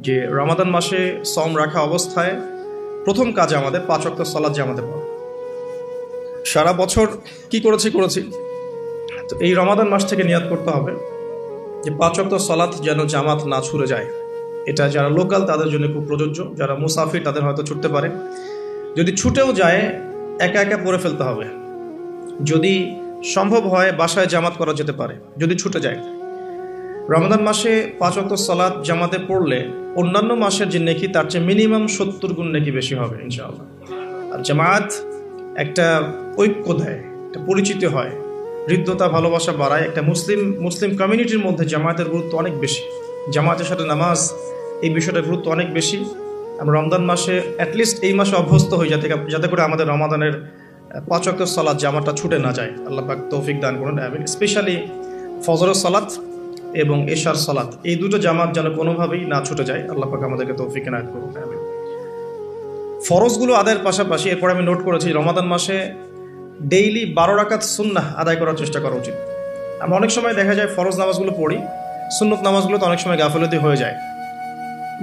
যে রমাদান মাসে সম রাখা অবস্থায় প্রথম কাজ আমাদের 5 ওয়াক্ত সালাত জামাতে পড়া। সারা বছর কি করেছি, তো এই রমাদান মাস থেকে নিয়াত করতে হবে যে 5 ওয়াক্ত সালাত যেন জামাত না ছুটে যায়। এটা যারা লোকাল তাদের জন্য খুব প্রযোজ্য, যারা মুসাফির তাদের হয়তো ছুটতে পারে। যদি ছুটেও যায় একা একা পড়ে ফেলতে হবে। যদি সম্ভব হয় বাসায় জামাত করা যেতে পারে যদি ছুটে যায়। রমাদান মাসে 5 ওয়াক্ত সালাত জামাতে পড়লে অন্যান্য মাসের যে নেকি তার চেয়ে মিনিমাম 70 গুণ নেকি বেশি হবে ইনশাআল্লাহ। আর জামাত একটা ঐক্য দেয়, একটা পরিচিতি হয়, হৃদ্যতা ভালোবাসা বাড়ায়। একটা মুসলিম কমিউনিটির মধ্যে জামায়াতের গুরুত্ব অনেক বেশি। জামায়াতের সাথে নামাজ, এই বিষয়টার গুরুত্ব অনেক বেশি। আমরা রমজান মাসে অ্যাটলিস্ট এই মাসে অভ্যস্ত হই যাতে করে আমাদের রমাদানের 5 ওয়াক্ত সালাত জামাতটা ছুটে না যায়। আল্লাহ পাক তৌফিক দান করুন। স্পেশালি ফজরের সালাত এবং এশার সালাত, এই দুটো জামাত যেন কোনোভাবেই না ছুটে যায়। আল্লাহ পাক আমাদেরকে তৌফিক এনায়েত করুন। ফরজগুলো আদায়ের পাশাপাশি এরপর আমি নোট করেছি রমাদান মাসে ডেইলি 12 রাকাত সুন্নাহ আদায় করার চেষ্টা করা উচিত। আমরা অনেক সময় দেখা যায় ফরজ নামাজগুলো পড়ি, সুন্নত নামাজগুলো তো অনেক সময় গাফিলতি হয়ে যায়,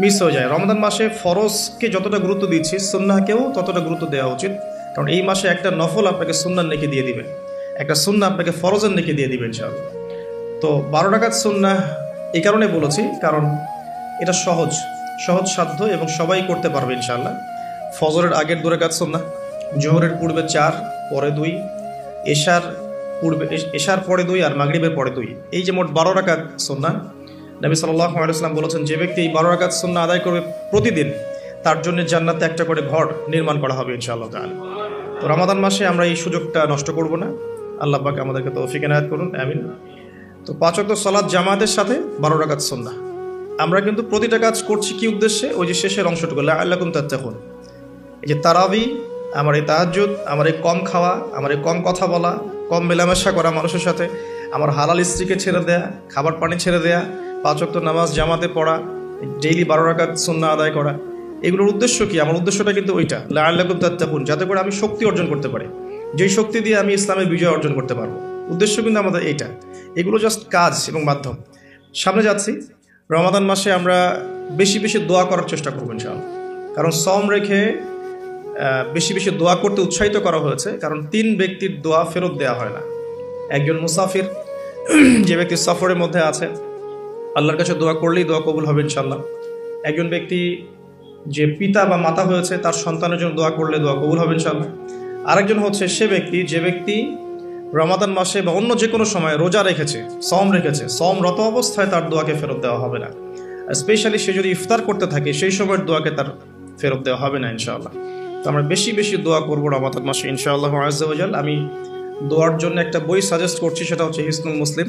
মিস হয়ে যায়। রমাদান মাসে ফরজকে যতটা গুরুত্ব দিচ্ছি সুন্নাহকেও ততটা গুরুত্ব দেওয়া উচিত। কারণ এই মাসে একটা নফল আপনাকে সুন্নার নেকি দিয়ে দিবেন, একটা সুন্নাহ আপনাকে ফরজের নেকি দিয়ে দিবেন ইনশাআল্লাহ। তো 12 রাকাত সুন্নাহ এই কারণে বলেছি কারণ এটা সহজ সাধ্য এবং সবাই করতে পারবে ইনশাআল্লাহ। ফজরের আগের 2 রাকাত সুন্নাহ, জোহরের পূর্বে 4 পরে 2, এশার পরে 2 আর মাগরিবের পরে 2, এই যে মোট 12 রাকাত সুন্নাহ। নবী সাল্লাল্লাহু আলাইহি ওয়াসাল্লাম বলেছেন যে ব্যক্তি এই 12 রাকাত সুন্নাহ আদায় করবে প্রতিদিন তার জন্য জান্নাতে একটা করে ঘর নির্মাণ করা হবে ইনশাআল্লাহ তাআলা। তো রমাদান মাসে আমরা এই সুযোগটা নষ্ট করব না। আল্লাহ পাক আমাদেরকে তৌফিক এনায়েত করুন, আমিন। তো 5 ওয়াক্ত সালাত জামাতের সাথে 12 রাকাত সুন্নাহ। আমরা কিন্তু প্রতিটা কাজ করছি কি উদ্দেশ্যে? ওই যে শেষের অংশটুকু লাআল্লাকুম তাত্তাকুন। এই যে তারাবি, আমার এই তাহাজ্জুদ, আমার এই কম খাওয়া, আমার এই কম কথা বলা, কম মেলামেশা করা মানুষের সাথে, আমার হালাল স্ত্রীকে ছেড়ে দেয়া, খাবার পানি ছেড়ে দেয়া, 5 ওয়াক্ত নামাজ জামাতে পড়া, ডেইলি 12 রাকাত সুন্নাহ আদায় করা, এগুলোর উদ্দেশ্য কি? আমার উদ্দেশ্যটা কিন্তু ওইটা, লাআল্লাকুম তাত্তাকুন, যাতে করে আমি শক্তি অর্জন করতে পারি, যেই শক্তি দিয়ে আমি ইসলামের বিজয় অর্জন করতে পারবো। উদ্দেশ্য কিন্তু আমাদের এইটা। এগুলো জাস্ট কাজ এবং মাধ্যম। সামনে যাচ্ছি, রমাদান মাসে আমরা বেশি বেশি দোয়া করার চেষ্টা করবো ইনশাআল্লাহ। কারণ সম রেখে বেশি বেশি দোয়া করতে উৎসাহিত করা হয়েছে। কারণ 3 ব্যক্তির দোয়া ফেরত দেওয়া হয় না। একজন মুসাফির, যে ব্যক্তি সফরের মধ্যে আছে, আল্লাহর কাছে দোয়া করলেই দোয়া কবুল হবে ইনশাআল্লাহ। একজন ব্যক্তি যে পিতা বা মাতা হয়েছে, তার সন্তানের জন্য দোয়া করলে দোয়া কবুল হবে ইনশাআল্লাহ। আরেকজন হচ্ছে সে ব্যক্তি যে ব্যক্তি রমাদান মাসে বা অন্য যে কোনো সময় রোজা রেখেছে, সমরত অবস্থায় তার দোয়াকে ফেরত দেওয়া হবে না। স্পেশালি সে যদি ইফতার করতে থাকে সেই সময়ের দোয়াকে তার ফেরত দেওয়া হবে না ইনশাআল্লাহ। তো আমরা বেশি বেশি দোয়া করবো রমাদান মাসে ইনশাআল্লাহ আযজা ওয়া জাল। আমি দোয়ার জন্য একটা বই সাজেস্ট করছি, সেটা হচ্ছে হিসনুল মুসলিম।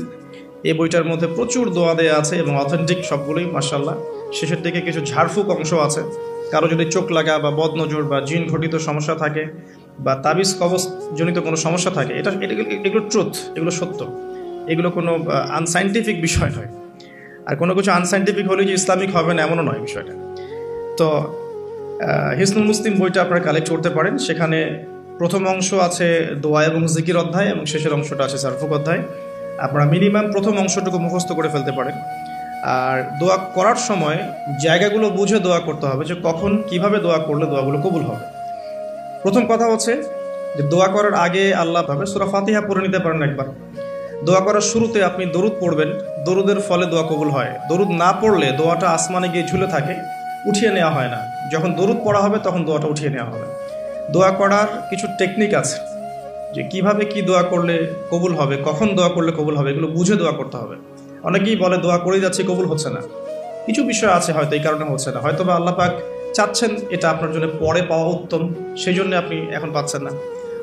এই বইটার মধ্যে প্রচুর দোয়া দেওয়া আছে এবং অথেন্টিক সবগুলোই মাশাআল্লাহ। শেষের দিকে কিছু ঝাড়ফুঁক অংশ আছে। কারো যদি চোখ লাগা বা বদনজর বা জিন ঘটিত সমস্যা থাকে বা তাবিজ কবজ জনিত কোনো সমস্যা থাকে, এগুলো ট্রুথ, এগুলো সত্য, এগুলো কোনো আনসাইন্টিফিক বিষয় নয়। আর কোনো কিছু আনসাইন্টিফিক হলে যে ইসলামিক হবে না এমনও নয় বিষয়টা। তো হিসনুল মুসলিম বইটা আপনারা কালেক্ট করতে পারেন। সেখানে প্রথম অংশ আছে দোয়া এবং জিকির অধ্যায় এবং শেষের অংশটা আছে ঝাড়ফুঁক অধ্যায়। আপনারা মিনিমাম প্রথম অংশটুকু মুখস্থ করে ফেলতে পারেন। আর দোয়া করার সময় জায়গাগুলো বুঝে দোয়া করতে হবে, যে কখন কিভাবে দোয়া করলে দোয়াগুলো কবুল হবে। প্রথম কথা হচ্ছে যে দোয়া করার আগে আল্লাহ ভাবে সূরা ফাতিহা পড়ে নিতে পারেন একবার। দোয়া করার শুরুতে আপনি দরুদ পড়বেন, দরুদের ফলে দোয়া কবুল হয়। দরুদ না পড়লে দোয়াটা আসমানে গিয়ে ঝুলে থাকে, উঠিয়ে নেওয়া হয় না। যখন দরুদ পড়া হবে তখন দোয়াটা উঠিয়ে নেওয়া হবে। দোয়া করার কিছু টেকনিক আছে, যে কিভাবে কি দোয়া করলে কবুল হবে, কখন দোয়া করলে কবুল হবে, এগুলো বুঝে দোয়া করতে হবে। অনেকেই বলে দোয়া করেই যাচ্ছে কবুল হচ্ছে না। কিছু বিষয় আছে হয়তো এই কারণে হচ্ছে না। হয়তো বা আল্লাহ পাক চাচ্ছেন এটা আপনার জন্য পরে পাওয়া উত্তম, সেই জন্য আপনি এখন পাচ্ছেন না।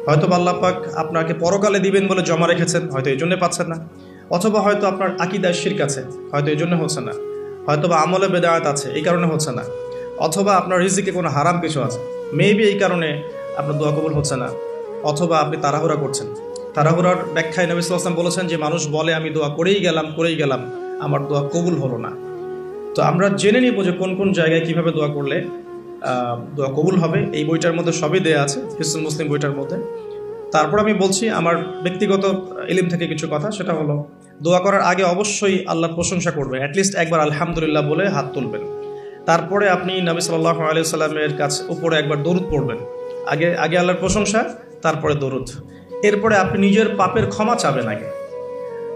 হয়তো বা আল্লাহ পাক আপনাকে পরকালে দিবেন বলে জমা রেখেছেন, হয়তো এই জন্য পাচ্ছেন না। অথবা হয়তো আপনার আকীদায় শিরক আছে, হয়তো এই জন্য হচ্ছে না। হয়তো বা আমলে বেদায়াত আছে, এই কারণে হচ্ছে না। অথবা আপনার রিজিকে কোনো হারাম কিছু আছে, মেবি এই কারণে আপনার দোয়া কবুল হচ্ছে না। অথবা আপনি তাড়াহুড়া করছেন। তাড়াহুড়ার ব্যাখ্যায় নবী সাল্লাল্লাহু আলাইহি ওয়াসাল্লাম বলেছেন যে মানুষ বলে আমি দোয়া করেই গেলাম, আমার দোয়া কবুল হলো না। তো আমরা জেনে নিব যে কোন কোন জায়গায় কিভাবে দোয়া করলে দোয়া কবুল হবে। এই বইটার মধ্যে সবই দেয়া আছে, হিসনুল মুসলিম বইটার মধ্যে। তারপর আমি বলছি আমার ব্যক্তিগত ইলম থেকে কিছু কথা, সেটা হলো দোয়া করার আগে অবশ্যই আল্লাহর প্রশংসা করবে। অ্যাটলিস্ট একবার আলহামদুলিল্লাহ বলে হাত তুলবেন। তারপরে আপনি নবী সাল্লাল্লাহু আলাইহি সাল্লামের কাছে উপরে একবার দরুদ পড়বেন। আগে আগে আল্লাহর প্রশংসা, তারপরে দরুদ। এরপরে আপনি নিজের পাপের ক্ষমা চাবেন। আগে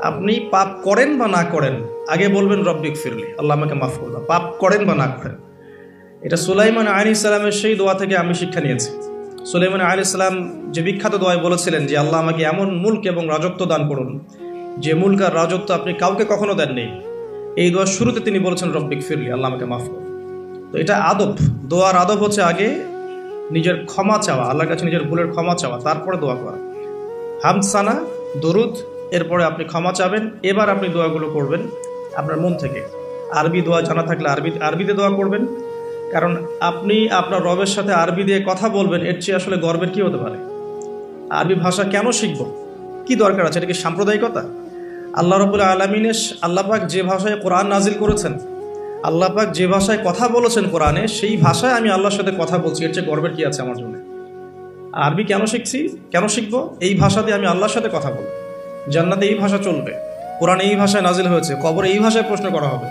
আপনি পাপ করেন বা না করেন, আগে বলবেন রব্বিক ফিরলি, আল্লাহ আমাকে মাফ করে দাও, পাপ করেন বা না করেন। এটা সুলাইমান আলাইহিস সালামের সেই দোয়া থেকে আমি শিক্ষা নিয়েছি। সুলাইমান আলাইহিস সালাম যে বিখ্যাত দোয়ায় বলেছিলেন যে আল্লাহ আমাকে এমন মুলক এবং রাজত্ব দান করুন যে মুলক আর রাজত্ব আপনি কাউকে কখনো দেননি। এই দোয়ার শুরুতে তিনি বলেছেন রব্বিক ফিরলি, আল্লাহ আমাকে মাফ করুন। তো এটা আদব, দোয়ার আদব হচ্ছে আগে নিজের ক্ষমা চাওয়া, আল্লাহর কাছে নিজের ভুলের ক্ষমা চাওয়া, তারপরে দোয়া করা। হামদ, সানা, দরুদ, এরপরে আপনি ক্ষমা চাবেন। এবার আপনি দোয়াগুলো করবেন আপনার মন থেকে। আরবি দোয়া জানা থাকলে আরবিতে দোয়া করবেন, কারণ আপনি আপনার রবের সাথে আরবি দিয়ে কথা বলবেন, এর চেয়ে আসলে গর্বের কি হতে পারে? আরবি ভাষা কেন শিখব, কি দরকার আছে? এটা কি সাম্প্রদায়িকতা? আল্লাহ রাব্বুল আলামিনের, আল্লাহ পাক যে ভাষায় কোরআন নাজিল করেছেন, আল্লাহ পাক যে ভাষায় কথা বলেছেন কোরআনে, সেই ভাষায় আমি আল্লাহর সাথে কথা বলছি, এর চেয়ে গর্বের কি আছে আমার জন্য? আরবি কেন শিখছি, কেন শিখবো? এই ভাষা দিয়ে আমি আল্লাহর সাথে কথা বলবো। জান্নাতে এই ভাষা চলবে, কোরআনে এই ভাষায় নাজিল হয়েছে, কবরে এই ভাষায় প্রশ্ন করা হবে,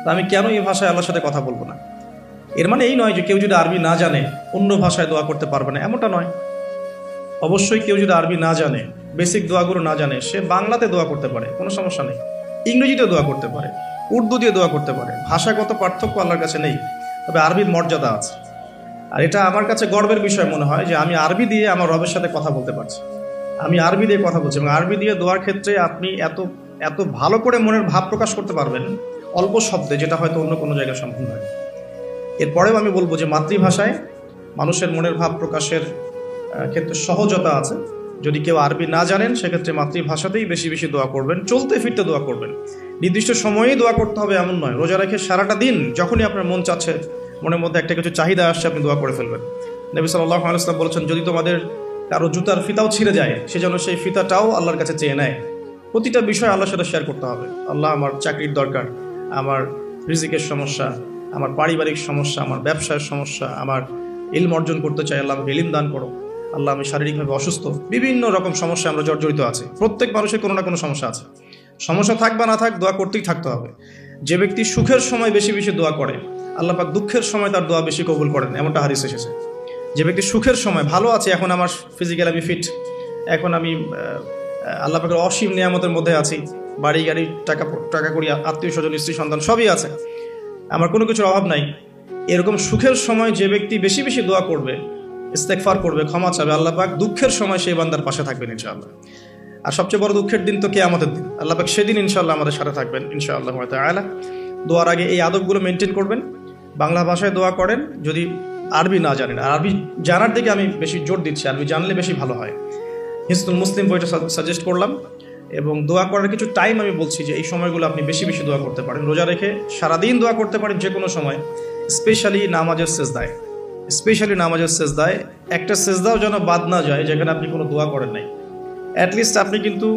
তা আমি কেন এই ভাষায় আল্লাহর সাথে কথা বলবো না? এর মানে এই নয় যে কেউ যদি আরবি না জানে অন্য ভাষায় দোয়া করতে পারবে না, এমনটা নয়। অবশ্যই কেউ যদি আরবি না জানে, বেসিক দোয়াগুলো না জানে, সে বাংলাতে দোয়া করতে পারে, কোনো সমস্যা নেই। ইংরেজিতে দোয়া করতে পারে, উর্দু দিয়ে দোয়া করতে পারে। ভাষাগত পার্থক্য আল্লাহর কাছে নেই, তবে আরবির মর্যাদা আছে। আর এটা আমার কাছে গর্বের বিষয় মনে হয় যে আমি আরবি দিয়ে আমার রবের সাথে কথা বলতে পারছি, আমি আরবি দিয়ে কথা বলছি। এবং আরবি দিয়ে দোয়ার ক্ষেত্রে আপনি এত এত ভালো করে মনের ভাব প্রকাশ করতে পারবেন অল্প শব্দে, যেটা হয়তো অন্য কোনো জায়গায় সম্ভব নয়। এরপরেও আমি বলবো যে মাতৃভাষায় মানুষের মনের ভাব প্রকাশের ক্ষেত্রে সহজতা আছে। যদি কেউ আরবি না জানেন, সেক্ষেত্রে মাতৃভাষাতেই বেশি বেশি দোয়া করবেন, চলতে ফিরতে দোয়া করবেন। নির্দিষ্ট সময়েই দোয়া করতে হবে এমন নয়। রোজা রেখে সারাটা দিন যখনই আপনার মন চাচ্ছে, মনের মধ্যে একটা কিছু চাহিদা আসছে, আপনি দোয়া করে ফেলবেন। নবী সাল্লাল্লাহু আলাইহি ওয়াসাল্লাম বলেছেন, যদি তোমাদের কারো জুতার ফিতাও ছিঁড়ে যায়, সে যেন সেই ফিতাটাও আল্লাহর কাছে চেয়ে নেয়। প্রতিটা বিষয় আল্লাহর সাথে শেয়ার করতে হবে। আল্লাহ, আমার চাকরির দরকার, আমার রিজিকের সমস্যা, আমার পারিবারিক সমস্যা, আমার ব্যবসার সমস্যা, আমার ইলম অর্জন করতে চাই, আল্লাহ আমাকে ইলম দান করো। আল্লাহ, আমি শারীরিকভাবে অসুস্থ। বিভিন্ন রকম সমস্যা আমরা জর্জরিত আছি। প্রত্যেক মানুষের কোনো না কোনো সমস্যা আছে। সমস্যা থাক বা না থাক, দোয়া করতেই থাকতে হবে। যে ব্যক্তি সুখের সময় বেশি বেশি দোয়া করে, আল্লাহ পাক দুঃখের সময় তার দোয়া বেশি কবুল করেন, এমনটা হাদিস এসেছে। যে ব্যক্তি সুখের সময় ভালো আছে, এখন আমার ফিজিক্যাল আমি ফিট, এখন আমি আল্লাহ পাকের অসীম নিয়ামতের মধ্যে আছি, বাড়ি গাড়ি টাকা করি, আত্মীয় স্বজন, স্ত্রী সন্তান সবই আছে, আমার কোনো কিছুর অভাব নাই, এরকম সুখের সময় যে ব্যক্তি বেশি বেশি দোয়া করবে, ইস্তেগফার করবে, ক্ষমা চাবে, আল্লাহ পাক দুঃখের সময় সেই বান্দার পাশে থাকবেন ইনশাআল্লাহ। আর সবচেয়ে বড় দুঃখের দিন তো কিয়ামতের দিন, আল্লাহ পাক সেদিন ইনশাআল্লাহ আমাদের সাথে থাকবেন ইনশাআল্লাহ তাআলা। দোয়ার আগে এই আদবগুলো মেনটেন করবেন। বাংলা ভাষায় দোয়া করেন যদি আরবি না জানেন। আর আরবি জানার দিকে আমি বেশি জোর দিচ্ছি, আরবি জানলে বেশি ভালো হয়। হিসনুল মুসলিম বইটা সাজেস্ট করলাম। এবং দোয়া করার কিছু টাইম আমি বলছি যে এই সময়গুলো আপনি বেশি বেশি দোয়া করতে পারেন। রোজা রেখে সারাদিন দোয়া করতে পারেন যে কোনো সময়, স্পেশালি নামাজের সেজদায়। একটা সেজদাও যেন বাদ না যায় যেখানে আপনি কোনো দোয়া করেন নাই। অ্যাটলিস্ট আপনি কিন্তু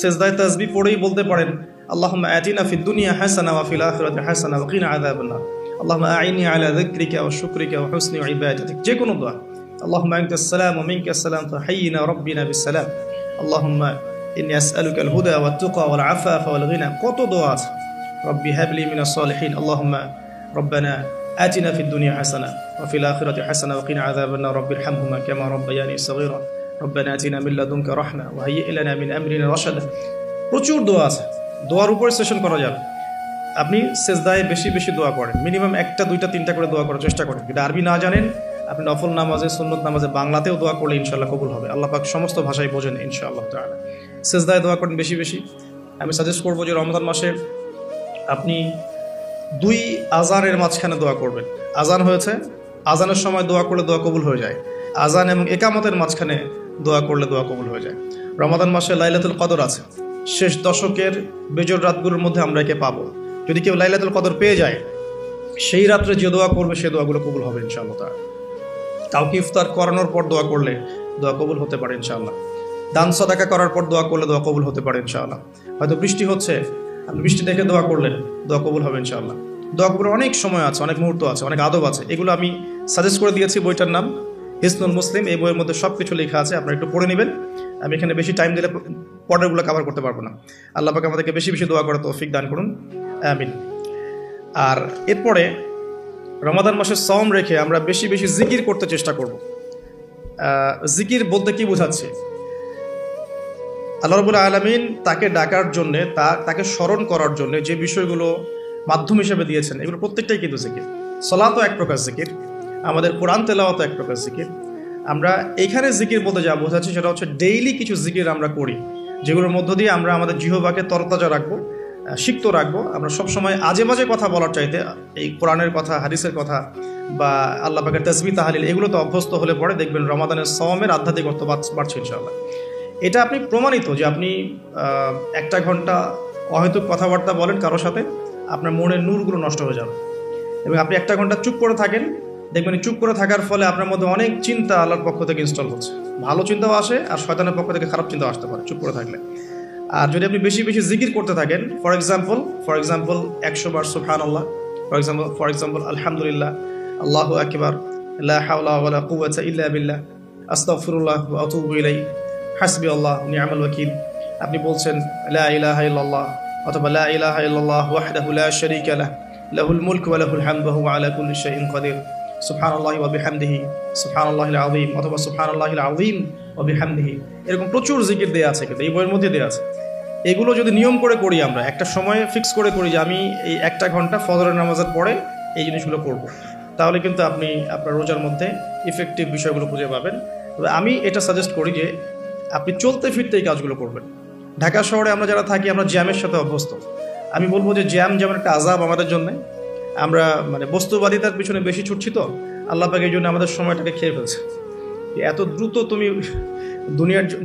সেজদায় তাসবিহ পড়েই বলতে পারেন, আল্লাহুম্মা আতিনা ফিদ দুনিয়া হাসানা ওয়া ফিল আখিরাতি হাসানা ওয়া কিনা আযাবান নার, আল্লাহুম্মা আইনি আলা যিকরিকা ওয়া শুকরিকা ওয়া হুসনি ইবাদাতিক। যে কোনো দোয়া, আল্লাহুম্মা আনতাস সালাম ওয়া মিনকাস সালাম ফাহাইয়িনা রাব্বিনা বিস সালাম, আল্লাহুম্মা ইন্নী আসআলুকাল হুদা ওয়াত তুকা ওয়াল আফাফা ওয়াল গিনা। কত দোয়া আছে। রব্বি হাবলি মিনাস সালিহিন, আল্লাহুম্মা রব্বানা আতিনা ফিদ দুনিয়া হাসানা ওয়া ফিল আখিরাতি হাসানা ওয়া কিনা আযাবান নার, রব্বিরহামহুমা কামা রাব্বায়ানি সাগীরা, রব্বানা আতিনা মিন লাদুনকা রাহমা ওয়া হাইয়্যি লানা মিন আমরিনা রাশাদা। প্রচুর দোয়া আছে, দোয়ার উপর সেশন করা যাবে। আপনি সেজদায় বেশি বেশি দোয়া করেন, মিনিমাম 1টা 2টা 3টা করে দোয়া করার চেষ্টা করেন। যদি আরবি না জানেন, আপনি নফল নামাজে, সুন্নত নামাজে বাংলাতেও দোয়া করলে ইনশাআল্লাহ কবুল হবে। আল্লাহ পাক সমস্ত ভাষায় বোঝেন ইনশাআল্লাহ তাআলা। সেজদায় দোয়া করেন বেশি বেশি। আমি সাজেস্ট করবো যে রমজান মাসে আপনি 2 আজানের মাঝখানে দোয়া করবেন। আজান হয়েছে, আজানের সময় দোয়া করলে দোয়া কবুল হয়ে যায়। আজান এবং একামতের মাঝখানে দোয়া করলে দোয়া কবুল হয়ে যায়। রমাদান মাসে লাইলাতুল কদর আছে, শেষ দশকের বেজর রাতগুলোর মধ্যে আমরা একে পাবো। যদি কেউ লাইলাতুল কদর পেয়ে যায়, সেই রাত্রে যে দোয়া করবে সে দোয়াগুলো কবুল হবে ইনশাআল্লাহ তাআলা। কাউকে ইফতার করানোর পর দোয়া করলে দোয়া কবুল হতে পারে ইনশাআল্লাহ। দান সাদাকা করার পর দোয়া করলে দোয়া কবুল হতে পারে ইনশাআল্লাহ। হয়তো বৃষ্টি হচ্ছে, আপনি বৃষ্টি দেখে দোয়া করলেন, দোয়া কবুল হবে ইনশাআল্লাহ। দোয়া কবুলের অনেক সময় আছে, অনেক মুহূর্ত আছে, অনেক আদব আছে। এগুলো আমি সাজেস্ট করে দিয়েছি। বইটার নাম হিসনুল মুসলিম। এই বইয়ের মধ্যে সব কিছু লেখা আছে, আপনারা একটু পড়ে নেবেন। আমি এখানে বেশি টাইম দিলে পরেরগুলো কভার করতে পারবো না। আল্লাহ পাক আমাদেরকে বেশি বেশি দোয়া করার তৌফিক দান করুন, আমিন। আর এরপরে রমাদান মাসের সওম রেখে আমরা বেশি বেশি জিকির করতে চেষ্টা করব। জিকির বলতে কি বোঝাচ্ছে? আল্লাহ রাব্বুল আলামিন তাকে ডাকার জন্যে, তাকে স্মরণ করার জন্য যে বিষয়গুলো মাধ্যম হিসেবে দিয়েছেন, এগুলো প্রত্যেকটাই কিন্তু জিকির। সালাতও এক প্রকার জিকির, আমাদের কোরআন তেলাওয়াতও এক প্রকার জিকির। আমরা এখানে জিকির বলতে যা বোঝাচ্ছি সেটা হচ্ছে ডেইলি কিছু জিকির আমরা করি, যেগুলোর মধ্য দিয়ে আমরা আমাদের জিহ্বাকে তরতাজা রাখবো, সিক্ত রাখবো। আমরা সবসময় আজে বাজে কথা বলার চাইতে এই কোরআনের কথা, হাদিসের কথা বা আল্লাহ পাকের তাসবিহ তাহলিল এগুলো তো অভ্যস্ত হলে পরে দেখবেন রমাদানের সওমের আধ্যাত্মিকত্ব বাড়ছে ইনশাআল্লাহ। এটা আপনি প্রমাণিত যে আপনি 1 ঘন্টা অহেতুক কথাবার্তা বলেন কারোর সাথে, আপনার মনের নূরগুলো নষ্ট হয়ে যাবে। এবং আপনি 1 ঘন্টা চুপ করে থাকেন, দেখবেন চুপ করে থাকার ফলে আপনার মধ্যে অনেক চিন্তা আল্লাহর পক্ষ থেকে ইনস্টল হচ্ছে, ভালো চিন্তাও আসে আর শয়তানের পক্ষ থেকে খারাপ চিন্তাও আসতে পারে চুপ করে থাকলে। আর যদি আপনি বেশি বেশি জিকির করতে থাকেন, ফর এক্সাম্পল 100 বার সুবহানাল্লাহ, ফর এক্সাম্পল আলহামদুলিল্লাহ, আল্লাহু আকবার, লা হাওলা ওয়ালা কুওয়াতা ইল্লা বিল্লাহ, আস্তাগফিরুল্লাহ ওয়া আতুবু ইলাইহি, হাসবি আল্লাহ নি'মাল ওয়াকিল। আপনি বলছেন লা ইলাহা ইল্লাল্লাহ অথবা লা ইলাহা ইল্লাল্লাহ ওয়াহদাহু লা শারীকা লাহ, লাহুল মুলকু ওয়া লাহুল হামদু ওয়া হুয়া আলা কুল্লি শাইইন কাদির, সুবহানাল্লাহি ওয়া বিহামদিহি, সুবহানাল্লাহিল আযীম অথবা সুবহানাল্লাহিল আযীম ওয়া বিহামদিহি। এরকম প্রচুর জিকির দেয়া আছে, কিন্তু এই বইয়ের মধ্যে দেয়া আছে। এগুলো যদি নিয়ম করে করি, আমরা একটা সময় ফিক্স করে করি যে আমি এই 1 ঘন্টা ফজরের নামাজের পরে এই জিনিসগুলো করব, তাহলে কিন্তু আপনি আপনার রোজার মধ্যে ইফেক্টিভ বিষয়গুলো খুঁজে পাবেন। তবে আমি এটা সাজেস্ট করি যে আপনি চলতে ফিরতে এই কাজগুলো করবেন। ঢাকা শহরে আমরা যারা থাকি, আমরা জ্যামের সাথে অভ্যস্ত। আমি বলবো যে জ্যাম যেমন একটা আযাব আমাদের জন্য, আমরা মানে বস্তুবাদিতার পিছনে বেশি ছুটছি, তো আল্লাহ পাক এই জন্য আমাদের সময়টাকে খেয়ে ফেলছে। এত দ্রুত তুমি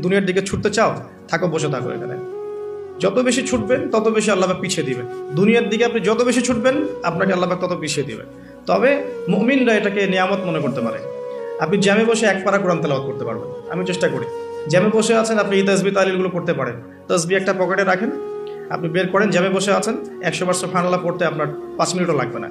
দুনিয়ার দিকে ছুটতে চাও, থাকো, বসে থাকো এখানে। যত বেশি ছুটবেন তত বেশি আল্লাহ পাক পিছিয়ে দিবেন। দুনিয়ার দিকে আপনি যত বেশি ছুটবেন আপনাকে আল্লাহ পাক তত পিছিয়ে দিবেন। তবে মুমিনরা এটাকে নিয়ামত মনে করতে পারে। আপনি জ্যামে বসে 1 পারা কোরআন তেলাওয়াত করতে পারবেন। আমি চেষ্টা করি, জ্যামে বসে আছেন আপনি এই তাসবিহ তাহলিলগুলো করতে পারেন। তাসবিহ একটা পকেটে রাখেন, আপনি বের করেন, জ্যামে বসে আছেন, 100 বার সুবহানাল্লাহ পড়তে আপনার 5 মিনিটও লাগবে না।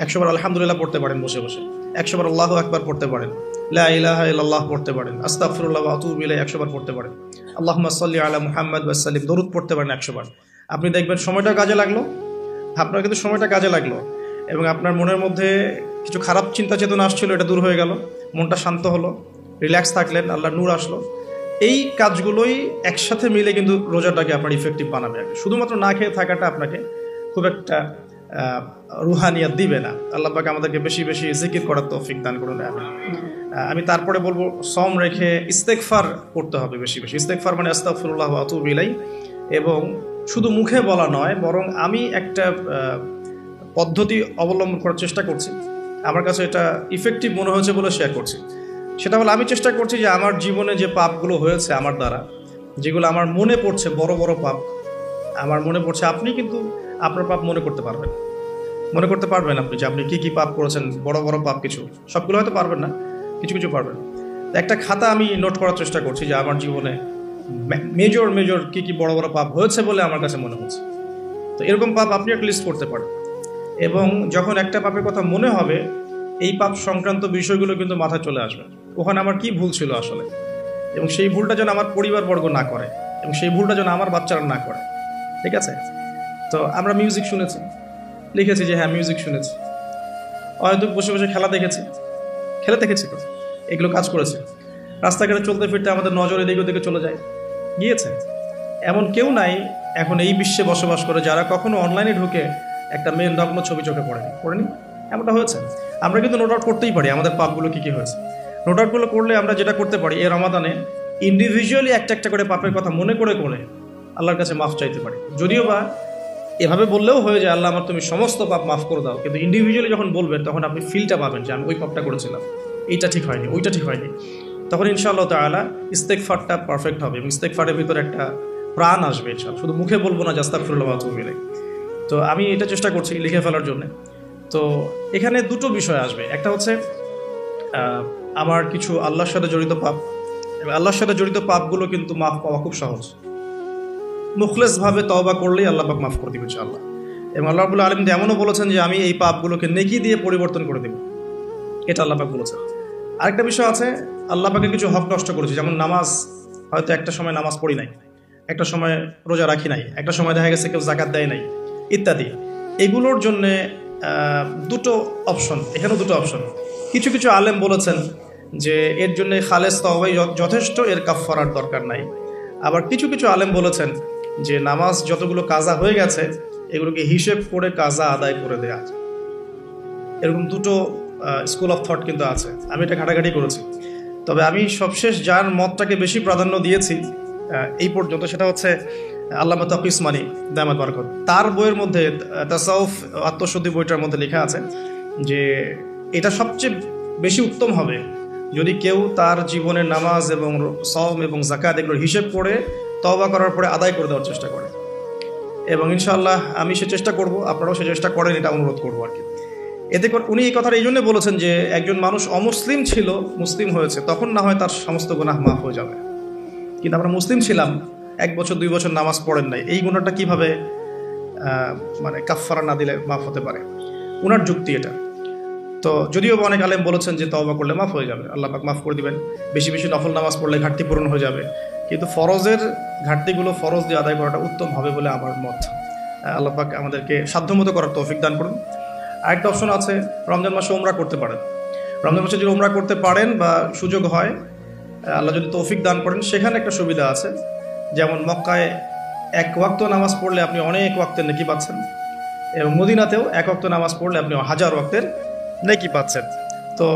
100 বার আলহামদুলিল্লাহ পড়তে পারেন বসে বসে, 100 বার আল্লাহু আকবার পড়তে পারেন, লা ইলাহা ইল্লাল্লাহ পড়তে পারেন, আস্তাগফিরুল্লাহ ওয়া আতুবু ইলাইহি 100 বার পড়তে পারেন, আল্লাহুম্মা সাল্লি আলা মুহাম্মাদ ওয়া সাল্লিম দরুদ পড়তে পারেন 100 বার। আপনি দেখবেন সময়টা কাজে লাগলো, আপনার কিন্তু সময়টা কাজে লাগলো এবং আপনার মনের মধ্যে কিছু খারাপ চিন্তা চেতনা আসছিল, এটা দূর হয়ে গেল, মনটা শান্ত হলো, রিল্যাক্স থাকলেন, আল্লাহর নূর আসলো। এই কাজগুলোই একসাথে মিলে কিন্তু রোজাটাকে আপনার ইফেক্টিভ বানাবে। শুধুমাত্র না খেয়ে থাকাটা আপনাকে খুব একটা রুহানিয়াত দিবে না। আল্লাহ পাক আমাদেরকে বেশি বেশি জিকির করার তৌফিক দান করুন। আমি তারপরে বলবো সওম রেখে ইস্তেগফার করতে হবে বেশি বেশি। ইস্তেগফার মানে আস্তাগফিরুল্লাহ ওয়া আতুবু ইলাইহি, এবং শুধু মুখে বলা নয়, বরং আমি একটা পদ্ধতি অবলম্বন করার চেষ্টা করছি, আমার কাছে এটা ইফেক্টিভ মনে হয়েছে বলে শেয়ার করছি। সেটা হলো আমি চেষ্টা করছি যে আমার জীবনে যে পাপগুলো হয়েছে আমার দ্বারা, যেগুলো আমার মনে পড়ছে বড় বড় পাপ আমার মনে পড়ছে, আপনি কিন্তু আপনার পাপ মনে করতে পারবেন আপনি যে আপনি কি কি পাপ করেছেন, বড় বড় পাপ কিছু, সবগুলো হয়তো পারবেন না, কিছু কিছু পারবেন। একটা খাতা আমি নোট করার চেষ্টা করছি যে আমার জীবনে মেজর কি বড় বড় পাপ হয়েছে বলে আমার কাছে মনে হচ্ছে। তো এরকম পাপ আপনি একটা লিস্ট করতে পারেন, এবং যখন একটা পাপের কথা মনে হবে, এই পাপ সংক্রান্ত বিষয়গুলো কিন্তু মাথায় চলে আসবে, ওখানে আমার কি ভুল ছিল আসলে, এবং সেই ভুলটা যেন আমার পরিবারবর্গ না করে, এবং সেই ভুলটা যেন আমার বাচ্চারা না করে। ঠিক আছে? তো আমরা মিউজিক শুনেছি, লিখেছি যে হ্যাঁ মিউজিক শুনেছি, হয়তো বসে বসে খেলা দেখেছি তো এগুলো কাজ করেছে। রাস্তাঘাটে চলতে ফিরতে আমাদের নজর এদিকে ওদিকে চলে যায়, গিয়েছে। এমন কেউ নাই এখন এই বিশ্বে বসবাস করে যারা কখনো অনলাইনে ঢুকে একটা মেয়ের নগ্ন ছবি চোখে পড়েনি। এমনটা হয়েছে। আমরা কিন্তু নোট আউট করতেই পারি আমাদের পাপগুলো কী হয়েছে। নোট আউটগুলো করলে আমরা যেটা করতে পারি, এই রমাদানে ইন্ডিভিজুয়ালি একটা করে পাপের কথা মনে করে আল্লাহর কাছে মাফ চাইতে পারি। যদিও বা এভাবে বললেও হয়ে যায় আল্লাহ আমার তুমি সমস্ত পাপ মাফ করে দাও, কিন্তু ইন্ডিভিজুয়ালি যখন বলবেন তখন আপনি ফিলটা পাবেন যে আমি ওই পাপটা করেছিলাম, এইটা ঠিক হয়নি, ওইটা ঠিক হয়নি। তখন ইনশাআল্লাহ তাআলা ইস্তেগফারটা পারফেক্ট হবে, এবং ইস্তেগফারের ভিতরে একটা প্রাণ আসবে ইনশাআল্লাহ। শুধু মুখে বলবো না যে আস্তাগফিরুল্লাহ ওয়া আতুবু ইলাইহি। তো আমি এটা চেষ্টা করছি লিখে ফেলার জন্য। তো এখানে দুটো বিষয় আসবে, একটা হচ্ছে আমার কিছু আল্লাহর সাথে জড়িত পাপ, এবং আল্লাহর সাথে জড়িত পাপগুলো কিন্তু মাফ পাওয়া খুব সহজ। মুখলেসভাবে তওবা করলেই আল্লাহ পাক মাফ করে দিবে ইনশাআল্লাহ। এবং আল্লাহ রাব্বুল আলামিন এমনও বলেছেন যে আমি এই পাপগুলোকে নেকি দিয়ে পরিবর্তন করে দেব, এটা আল্লাহ পাক বলেছেন। আরেকটা বিষয় আছে, আল্লাহ পাকের কিছু হক নষ্ট করেছি, যেমন নামাজ, হয়তো একটা সময় নামাজ পড়ি নাই, একটা সময় রোজা রাখি নাই, একটা সময় দেখা গেছে কেউ যাকাত দেয় নাই ইত্যাদি। এগুলোর জন্যে দুটো অপশন, এখানেও দুটো অপশন। কিছু কিছু আলেম বলেছেন যে এর জন্য খালেস তওবাই যথেষ্ট, এর কাফফারার দরকার নাই। আবার কিছু কিছু আলেম বলেছেন যে নামাজ যতগুলো কাজা হয়ে গেছে এগুলোকে হিসেব করে কাজা আদায় করে দেয়া। এরকম দুটো স্কুল অফ থট কিন্তু আছে, আমি এটা ঘাটাঘাটি করেছি। তবে আমি সবশেষ যার মতটাকে বেশি প্রাধান্য দিয়েছি এই পর্যন্ত, সেটা হচ্ছে আল্লামা তাকি উসমানী দামাত বারাকাত। তার বইয়ের মধ্যে তাসাউফ আত্মশুদ্ধি বইটার মধ্যে লেখা আছে যে এটা সবচেয়ে বেশি উত্তম হবে যদি কেউ তার জীবনের নামাজ এবং সওম এবং যাকাত এগুলোর হিসেব করে তওবা করার পরে আদায় করে দেওয়ার চেষ্টা করে। এবং ইনশাআল্লাহ আমি সে চেষ্টা করব, আপনারাও সে চেষ্টা করেন, এটা অনুরোধ করবো আর কি। এতে করে উনি এই কথাটা এই জন্য বলেছেন যে একজন মানুষ অমুসলিম ছিল, মুসলিম হয়েছে, তখন না হয় তার সমস্ত গুনাহ মাফ হয়ে যাবে। কিন্তু আমরা মুসলিম ছিলাম, 1 বছর 2 বছর নামাজ পড়েন নাই, এই গুনাহটা কিভাবে মানে কাফফারা না দিলে মাফ হতে পারে? ওনার যুক্তি এটা। তো যদিও অনেক আলেম বলেছেন যে তওবা করলে মাফ হয়ে যাবে, আল্লাহ পাক মাফ করে দিবেন, বেশি বেশি নফল নামাজ পড়লে ঘাটতি পূরণ হয়ে যাবে। কিন্তু ফরজের ঘাটতিগুলো ফরজ দিয়ে আদায় করাটা উত্তম হবে বলে আমার মত। আল্লাহ পাক আমাদেরকে সাধ্যমতো করার তৌফিক দান করুন। আরেকটা অপশন আছে, রমজান মাসে উমরা করতে পারেন। রমজান মাসে যদি উমরা করতে পারেন বা সুযোগ হয়, আল্লাহ যদি তৌফিক দান করেন, সেখানে একটা সুবিধা আছে, যেমন মক্কায় 1 ওয়াক্ত নামাজ পড়লে আপনি অনেক ওয়াক্তের নেকি পাচ্ছেন, এবং মদিনাতেও 1 ওয়াক্ত নামাজ পড়লে আপনি 1000 ওয়াক্তের নেকি পাচ্ছেন। তো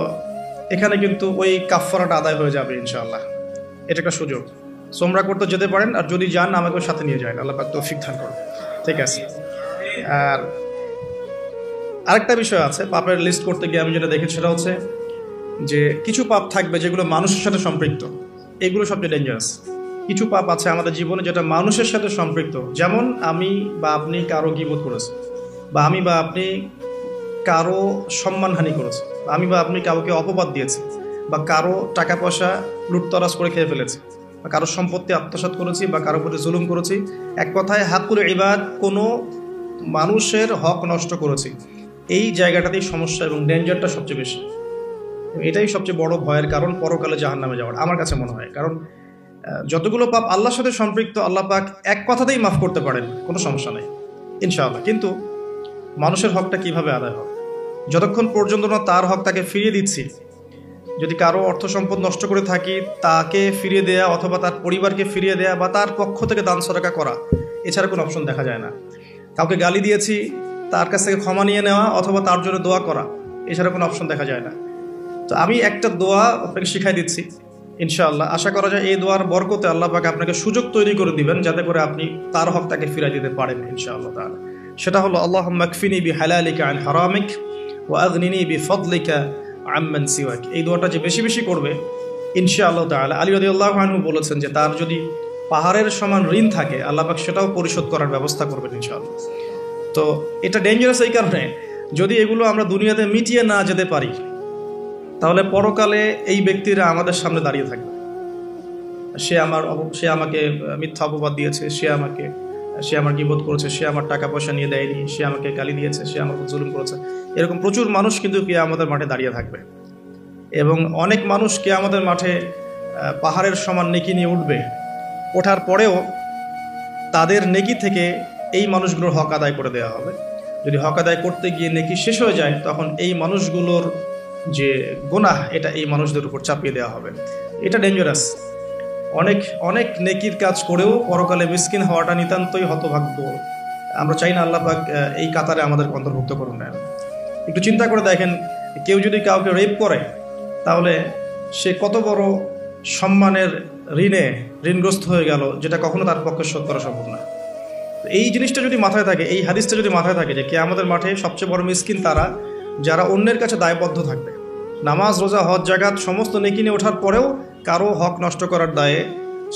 এখানে কিন্তু ওই কাফফারাটা আদায় হয়ে যাবে ইনশাআল্লাহ। এটা একটা সুযোগ। উমরা করতে যেতে পারেন, আর যদি যান আমাকে সাথে নিয়ে যায়, আল্লাহ পাক তৌফিক দান করুন। ঠিক আছে। আর আরেকটা বিষয় আছে, পাপের লিস্ট করতে গিয়ে আমি যেটা দেখেছি সেটা হচ্ছে যে কিছু পাপ থাকবে যেগুলো মানুষের সাথে সম্পৃক্ত, এগুলো সবচেয়ে ডেঞ্জারাস। কিছু পাপ আছে আমাদের জীবনে যেটা মানুষের সাথে সম্পৃক্ত, যেমন আমি বা আপনি কারো গীবত করেছি, বা আমি বা আপনি কারো সম্মানহানি করেছি, আমি বা আপনি কাউকে অপবাদ দিয়েছি, বা কারো টাকা পয়সা লুটতরাজ করে খেয়ে ফেলেছি, বা কারো সম্পত্তি আত্মসাৎ করেছি, বা কারো প্রতি জুলুম করেছি। এক কথায় হাকুল ইবাদ, কোনো মানুষের হক নষ্ট করেছি। এই জায়গাটাতেই সমস্যা এবং ডেঞ্জারটা সবচেয়ে বেশি। এটাই সবচেয়ে বড় ভয়ের কারণ পরকালে জাহান্নামে যাওয়ার, আমার কাছে মনে হয়। কারণ যতগুলো পাপ আল্লাহর সাথে সম্পৃক্ত, আল্লাহ পাক এক কথাতেই মাফ করতে পারেন, কোনো সমস্যা নেই ইনশাআল্লাহ। কিন্তু মানুষের হকটা কিভাবে আদায় হবে? যতক্ষণ পর্যন্ত না তার হক তাকে ফিরিয়ে দিচ্ছি, যদি কারো অর্থ সম্পদ নষ্ট করে থাকি তাকে ফিরিয়ে দেয়া, অথবা তার পরিবারকে ফিরিয়ে দেয়া, বা তার পক্ষ থেকে দান সদকা করা, এছাড়া কোনো অপশন দেখা যায় না। কাউকে গালি দিয়েছি, তার কাছ থেকে ক্ষমা নিয়ে নেওয়া, অথবা তার জন্য দোয়া করা, এছাড়া কোনো অপশন দেখা যায় না। তো আমি একটা দোয়া আপনাকে শিখাই দিচ্ছি ইনশাআল্লাহ। আশা করা যায় এই দোয়ার বরকতে আল্লাহ পাক আপনাকে সুযোগ তৈরি করে দিবেন যাতে করে আপনি তার হক তাকে ফিরিয়ে দিতে পারেন ইনশাআল্লাহ তাআলা। সেটা হলো আল্লাহুম্মা কফিনি বিহালালিকা আন হারামিক ওয়া আগনিনি বিফদলিকা আম্মান সিওয়াক। এই দোয়াটা যে বেশি বেশি করবে ইনশাআল্লাহ তাআলা, আলী রাদিয়াল্লাহু আনহু বলেছেন যে তার যদি পাহাড়ের সমান ঋণ থাকে আল্লাহ পাক সেটাও পরিশোধ করার ব্যবস্থা করবেন ইনশাআল্লাহ। তো এটা ডেঞ্জারাস এই কারণে, যদি এগুলো আমরা দুনিয়াতে মিটিয়ে না যেতে পারি তাহলে পরকালে এই ব্যক্তিরা আমাদের সামনে দাঁড়িয়ে থাকবে। সে আমাকে মিথ্যা অপবাদ দিয়েছে, সে আমার গীবত করেছে, সে আমার টাকা পয়সা নিয়ে দেয়নি, সে আমাকে গালি দিয়েছে, সে আমার উপর জুলুম করেছে। এরকম প্রচুর মানুষ কিন্তু কিয়ামতের মাঠে দাঁড়িয়ে থাকবে, এবং অনেক মানুষ কিয়ামতের মাঠে পাহাড়ের সমান নেকি নিয়ে উঠবে। ওঠার পরেও তাদের নেকি থেকে এই মানুষগুলোর হক আদায় করে দেওয়া হবে। যদি হক আদায় করতে গিয়ে নেকি শেষ হয়ে যায় তখন এই মানুষগুলোর যে গুনাহ এটা এই মানুষদের উপর চাপিয়ে দেওয়া হবে। এটা ডেঞ্জারাস। অনেক অনেক নেকির কাজ করেও পরকালে মিসকিন হওয়াটা নিতান্তই হতভাগ্য। আমরা চাই না আল্লাহ পাক এই কাতারে আমাদের অন্তর্ভুক্ত করুন না। একটু চিন্তা করে দেখেন, কেউ যদি কাউকে রেপ করে তাহলে সে কত বড় সম্মানের ঋণগ্রস্ত হয়ে গেল, যেটা কখনো তার পক্ষে শোধ করা সম্ভব না। এই জিনিসটা যদি মাথায় থাকে, এই হাদিসটা যদি মাথায় থাকে যে কিয়ামতের মাঠে সবচেয়ে বড় মিসকিন তারা যারা অন্যের কাছে দায়বদ্ধ থাকবে, নামাজ রোজা হজ জাকাত সমস্ত নেকি নিয়ে ওঠার পরেও কারো হক নষ্ট করার দায়ে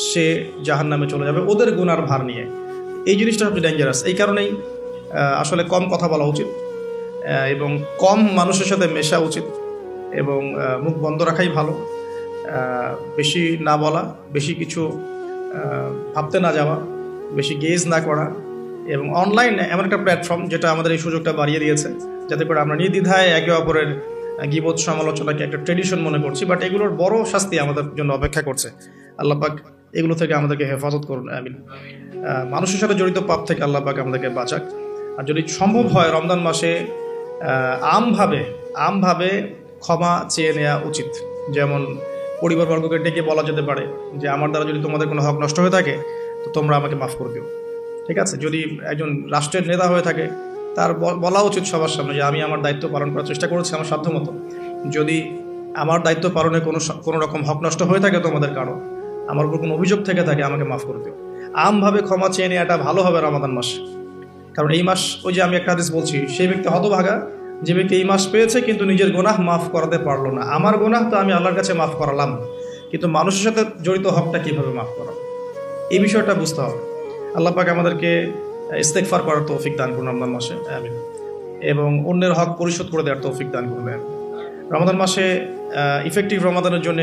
সে জাহান্নামে চলে যাবে ওদের গুনার ভার নিয়ে। এই জিনিসটা সবচেয়ে ডেঞ্জারাস। এই কারণেই আসলে কম কথা বলা উচিত এবং কম মানুষের সাথে মেশা উচিত, এবং মুখ বন্ধ রাখাই ভালো। বেশি না বলা, বেশি কিছু ভাবতে না যাওয়া, বেশি গেজ না করা। এবং অনলাইন এমন একটা প্ল্যাটফর্ম যেটা আমাদের এই সুযোগটা বাড়িয়ে দিয়েছে, যাতে করে আমরা নির্দ্বিধায় একে অপরের গীবত সমালোচনাকে একটা ট্রেডিশন মনে করছি, বাট এগুলোর বড় শাস্তি আমাদের জন্য অপেক্ষা করছে। আল্লাহ পাক এগুলো থেকে আমাদেরকে হেফাজত করুন, আমিন। মানুষের সাথে জড়িত পাপ থেকে আল্লাহ পাক আমাদেরকে বাঁচাক। আর যদি সম্ভব হয় রমজান মাসে আমভাবে ক্ষমা চেয়ে নেওয়া উচিত। যেমন পরিবারবর্গকে ডেকে বলা যেতে পারে যে আমার দ্বারা যদি তোমাদের কোনো হক নষ্ট হয়ে থাকে তো তোমরা আমাকে মাফ করে দিও, ঠিক আছে। যদি একজন রাষ্ট্রের নেতা হয়ে থাকে তার বলা উচিত সবার সামনে যে আমি আমার দায়িত্ব পালন করার চেষ্টা করেছি আমার সাধ্যমতো, যদি আমার দায়িত্ব পালনে কোনো রকম হক নষ্ট হয়ে থাকে তোমাদের কারো, আমার উপর কোনো অভিযোগ থেকে থাকে আমাকে মাফ করে দিও। আমভাবে ক্ষমা চেয়ে নেওয়াটা ভালো হবে রমাদান মাস। কারণ এই মাস, ওই যে আমি একটা হাদিস বলছি, সেই ব্যক্তি হতভাগা যে ব্যক্তি এই মাস পেয়েছে কিন্তু নিজের গুনাহ মাফ করাতে পারলো না। আমার গুনাহ তো আমি আল্লাহর কাছে মাফ করালাম, কিন্তু মানুষের সাথে জড়িত হকটা কিভাবে মাফ করাবো, এই বিষয়টা বুঝতে হবে। আল্লাহ পাক আমাদেরকে ইস্তেগফার করার তৌফিক দান করুন রমজান মাসে, আমিন। এবং অন্যের হক পরিশোধ করে দেওয়ার তৌফিক দান করবেন রমাদান মাসে। ইফেক্টিভ রমাদানের জন্য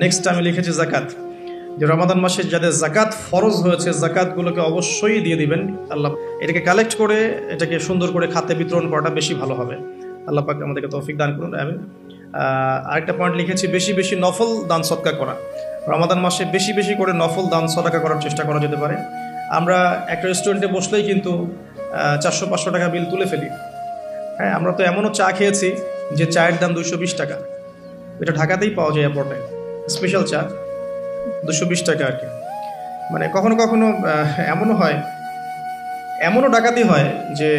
নেক্সট আমি লিখেছি জাকাত, যে রমাদান মাসে যাদের জাকাত ফরজ হয়েছে জাকাতগুলোকে অবশ্যই দিয়ে দিবেন। আল্লাহ এটাকে কালেক্ট করে এটাকে সুন্দর করে খাতে বিতরণ করাটা বেশি ভালো হবে। আল্লাহ পাক আমাদেরকে তৌফিক দান করুন, আমিন। আরেকটা পয়েন্ট লিখেছি, বেশি বেশি নফল দান সদকা করা। রমাদান মাসে বেশি বেশি করে নফল দান সদকা করার চেষ্টা করা যেতে পারে। আমরা একটা রেস্টুরেন্টে বসলেই কিন্তু 400-500 টাকা বিল তুলে ফেলি। হ্যাঁ, আমরা তো এমনও চা খেয়েছি যে চায়ের দাম 220 টাকা। এটা ঢাকাতেই পাওয়া যায় এয়ারপোর্টে, স্পেশাল চা 220 টাকা আর কি। মানে কখনো কখনো এমনও হয়, এমনও ডাকাতি হয় যে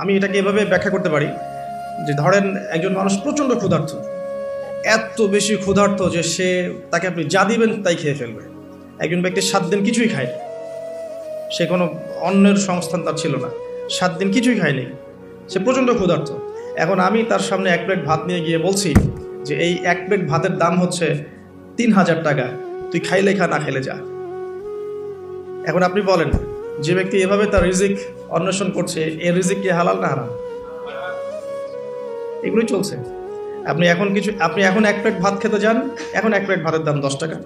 আমি এটাকে এভাবে ব্যাখ্যা করতে পারি যে ধরেন একজন মানুষ প্রচণ্ড ক্ষুধার্ত, এত বেশি ক্ষুধার্ত যে তাকে আপনি যা দিবেন তাই খেয়ে ফেলবে। একজন ব্যক্তি 7 দিন কিছুই খায়নি, সে কোনো অন্যের সংস্থান তার ছিল না, 7 দিন কিছুই খায়নি, সে প্রচণ্ড ক্ষুধার্ত। এখন আমি তার সামনে 1 প্লেট ভাত নিয়ে গিয়ে বলছি যে এই 1 প্লেট ভাতের দাম হচ্ছে 3000 টাকা, তুই খাইলে খা, না খাইলে যা। এখন আপনি বলেন, যে ব্যক্তি এভাবে তার রিজিক অন্বেষণ করছে, এর রিজিক কি হালাল না হারাম? এগুলোই চলছে। আপনি এখন 1 প্লেট ভাত খেতে যান, এখন 1 প্লেট ভাতের দাম 10 টাকা,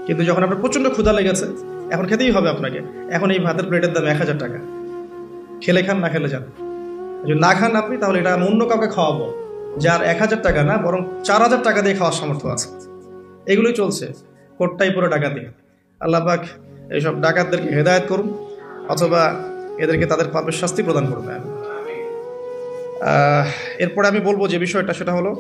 কিন্তু যখন আপনার প্রচণ্ড ক্ষুধা লেগেছে, এখন খেতেই হবে আপনাকে, এখন এই ভাতের প্লেটের দাম 1000 টাকা। খেলে খান, না খেলে যান। যদি না খান আপনি, তাহলে এটা আমি অন্য কাউকে খাওয়াবো যার 1000 টাকা না বরং 4000 টাকা দিয়ে খাওয়ার সামর্থ্য আছে। এগুলোই চলছে, কোটটাই পুরো ডাকাতি। আল্লাহ পাক এইসব ডাকাতদেরকে হেদায়েত করুন, অথবা এদেরকে তাদের পাপের শাস্তি প্রদান করবেন। এরপরে আমি বলবো যে বিষয়টা, সেটা হলো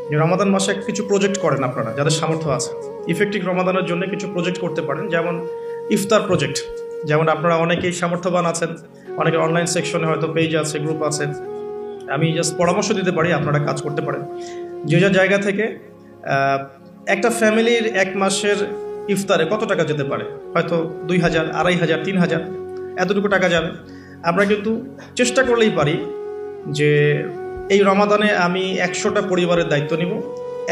যে রমাদান মাসে কিছু প্রজেক্ট করেন আপনারা যাদের সামর্থ্য আছে। ইফেক্টিভ রমাদানের জন্য কিছু প্রজেক্ট করতে পারেন, যেমন ইফতার প্রজেক্ট। যেমন আপনারা অনেকেই সামর্থ্যবান আছেন, অনেকের অনলাইন সেকশনে হয়তো পেজ আছে, গ্রুপ আছে। আমি জাস্ট পরামর্শ দিতে পারি, আপনারা কাজ করতে পারেন। যে যা জায়গা থেকে একটা ফ্যামিলির 1 মাসের ইফতারে কত টাকা যেতে পারে, হয়তো 2000, 2500, 3000 এতটুকু টাকা যাবে। আমরা কিন্তু চেষ্টা করলেই পারি যে এই রমাদানে আমি 100টা পরিবারের দায়িত্ব নিব।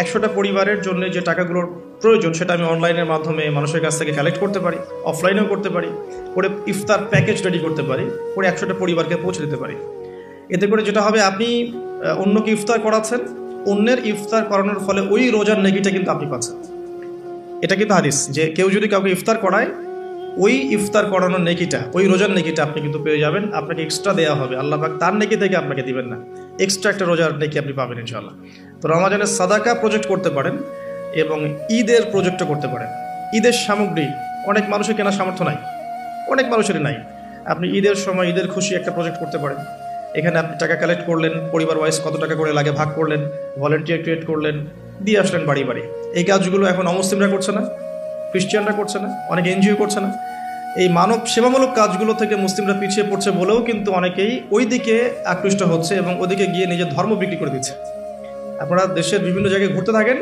100টা পরিবারের জন্য যে টাকাগুলোর প্রয়োজন সেটা আমি অনলাইনের মাধ্যমে মানুষের কাছ থেকে কালেক্ট করতে পারি, অফলাইনেও করতে পারি, করে ইফতার প্যাকেজ রেডি করতে পারি, করে 100টা পরিবারকে পৌঁছে দিতে পারি। এতে করে যেটা হবে, আপনি অন্যকে ইফতার করাচ্ছেন, অন্যের ইফতার করানোর ফলে ওই রোজার নেকিটা কিন্তু আপনি পাচ্ছেন। এটা কিন্তু হাদিস, যে কেউ যদি কাউকে ইফতার করায়, ওই ইফতার করানোর নেকিটা, ওই রোজার নেকিটা আপনি কিন্তু পেয়ে যাবেন। আপনাকে এক্সট্রা দেওয়া হবে, আল্লাহ পাক তার নেকি থেকে আপনাকে দিবেন না, এক্সট্রা একটা রোজার নেকি আপনি পাবেন ইনশাআল্লাহ। তো রমাজানের সাদাকা প্রজেক্ট করতে পারেন এবং ঈদের প্রজেক্টও করতে পারেন। ঈদের সামগ্রী অনেক মানুষের কেনার সামর্থ্য নাই, অনেক মানুষেরই নাই। আপনি ঈদের সময় ঈদের খুশি একটা প্রজেক্ট করতে পারেন। এখানে আপনি টাকা কালেক্ট করলেন, পরিবার ওয়াইজ কত টাকা করে লাগে ভাগ করলেন, ভলেন্টিয়ার ক্রিয়েট করলেন, দিয়ে আসলেন বাড়ি বাড়ি। এই কাজগুলো এখন অমুসলিমরা করছে না, খ্রিস্টানরা করছে না, অনেকে এনজিও করছে না। এই মানব সেবামূলক কাজগুলো থেকে মুসলিমরা পিছিয়ে পড়ছে বলেও কিন্তু অনেকেই ওই দিকে আকৃষ্ট হচ্ছে এবং ওদিকে গিয়ে নিজের ধর্ম বিক্রি করে দিচ্ছে। আপনারা দেশের বিভিন্ন জায়গায় ঘুরতে থাকেন,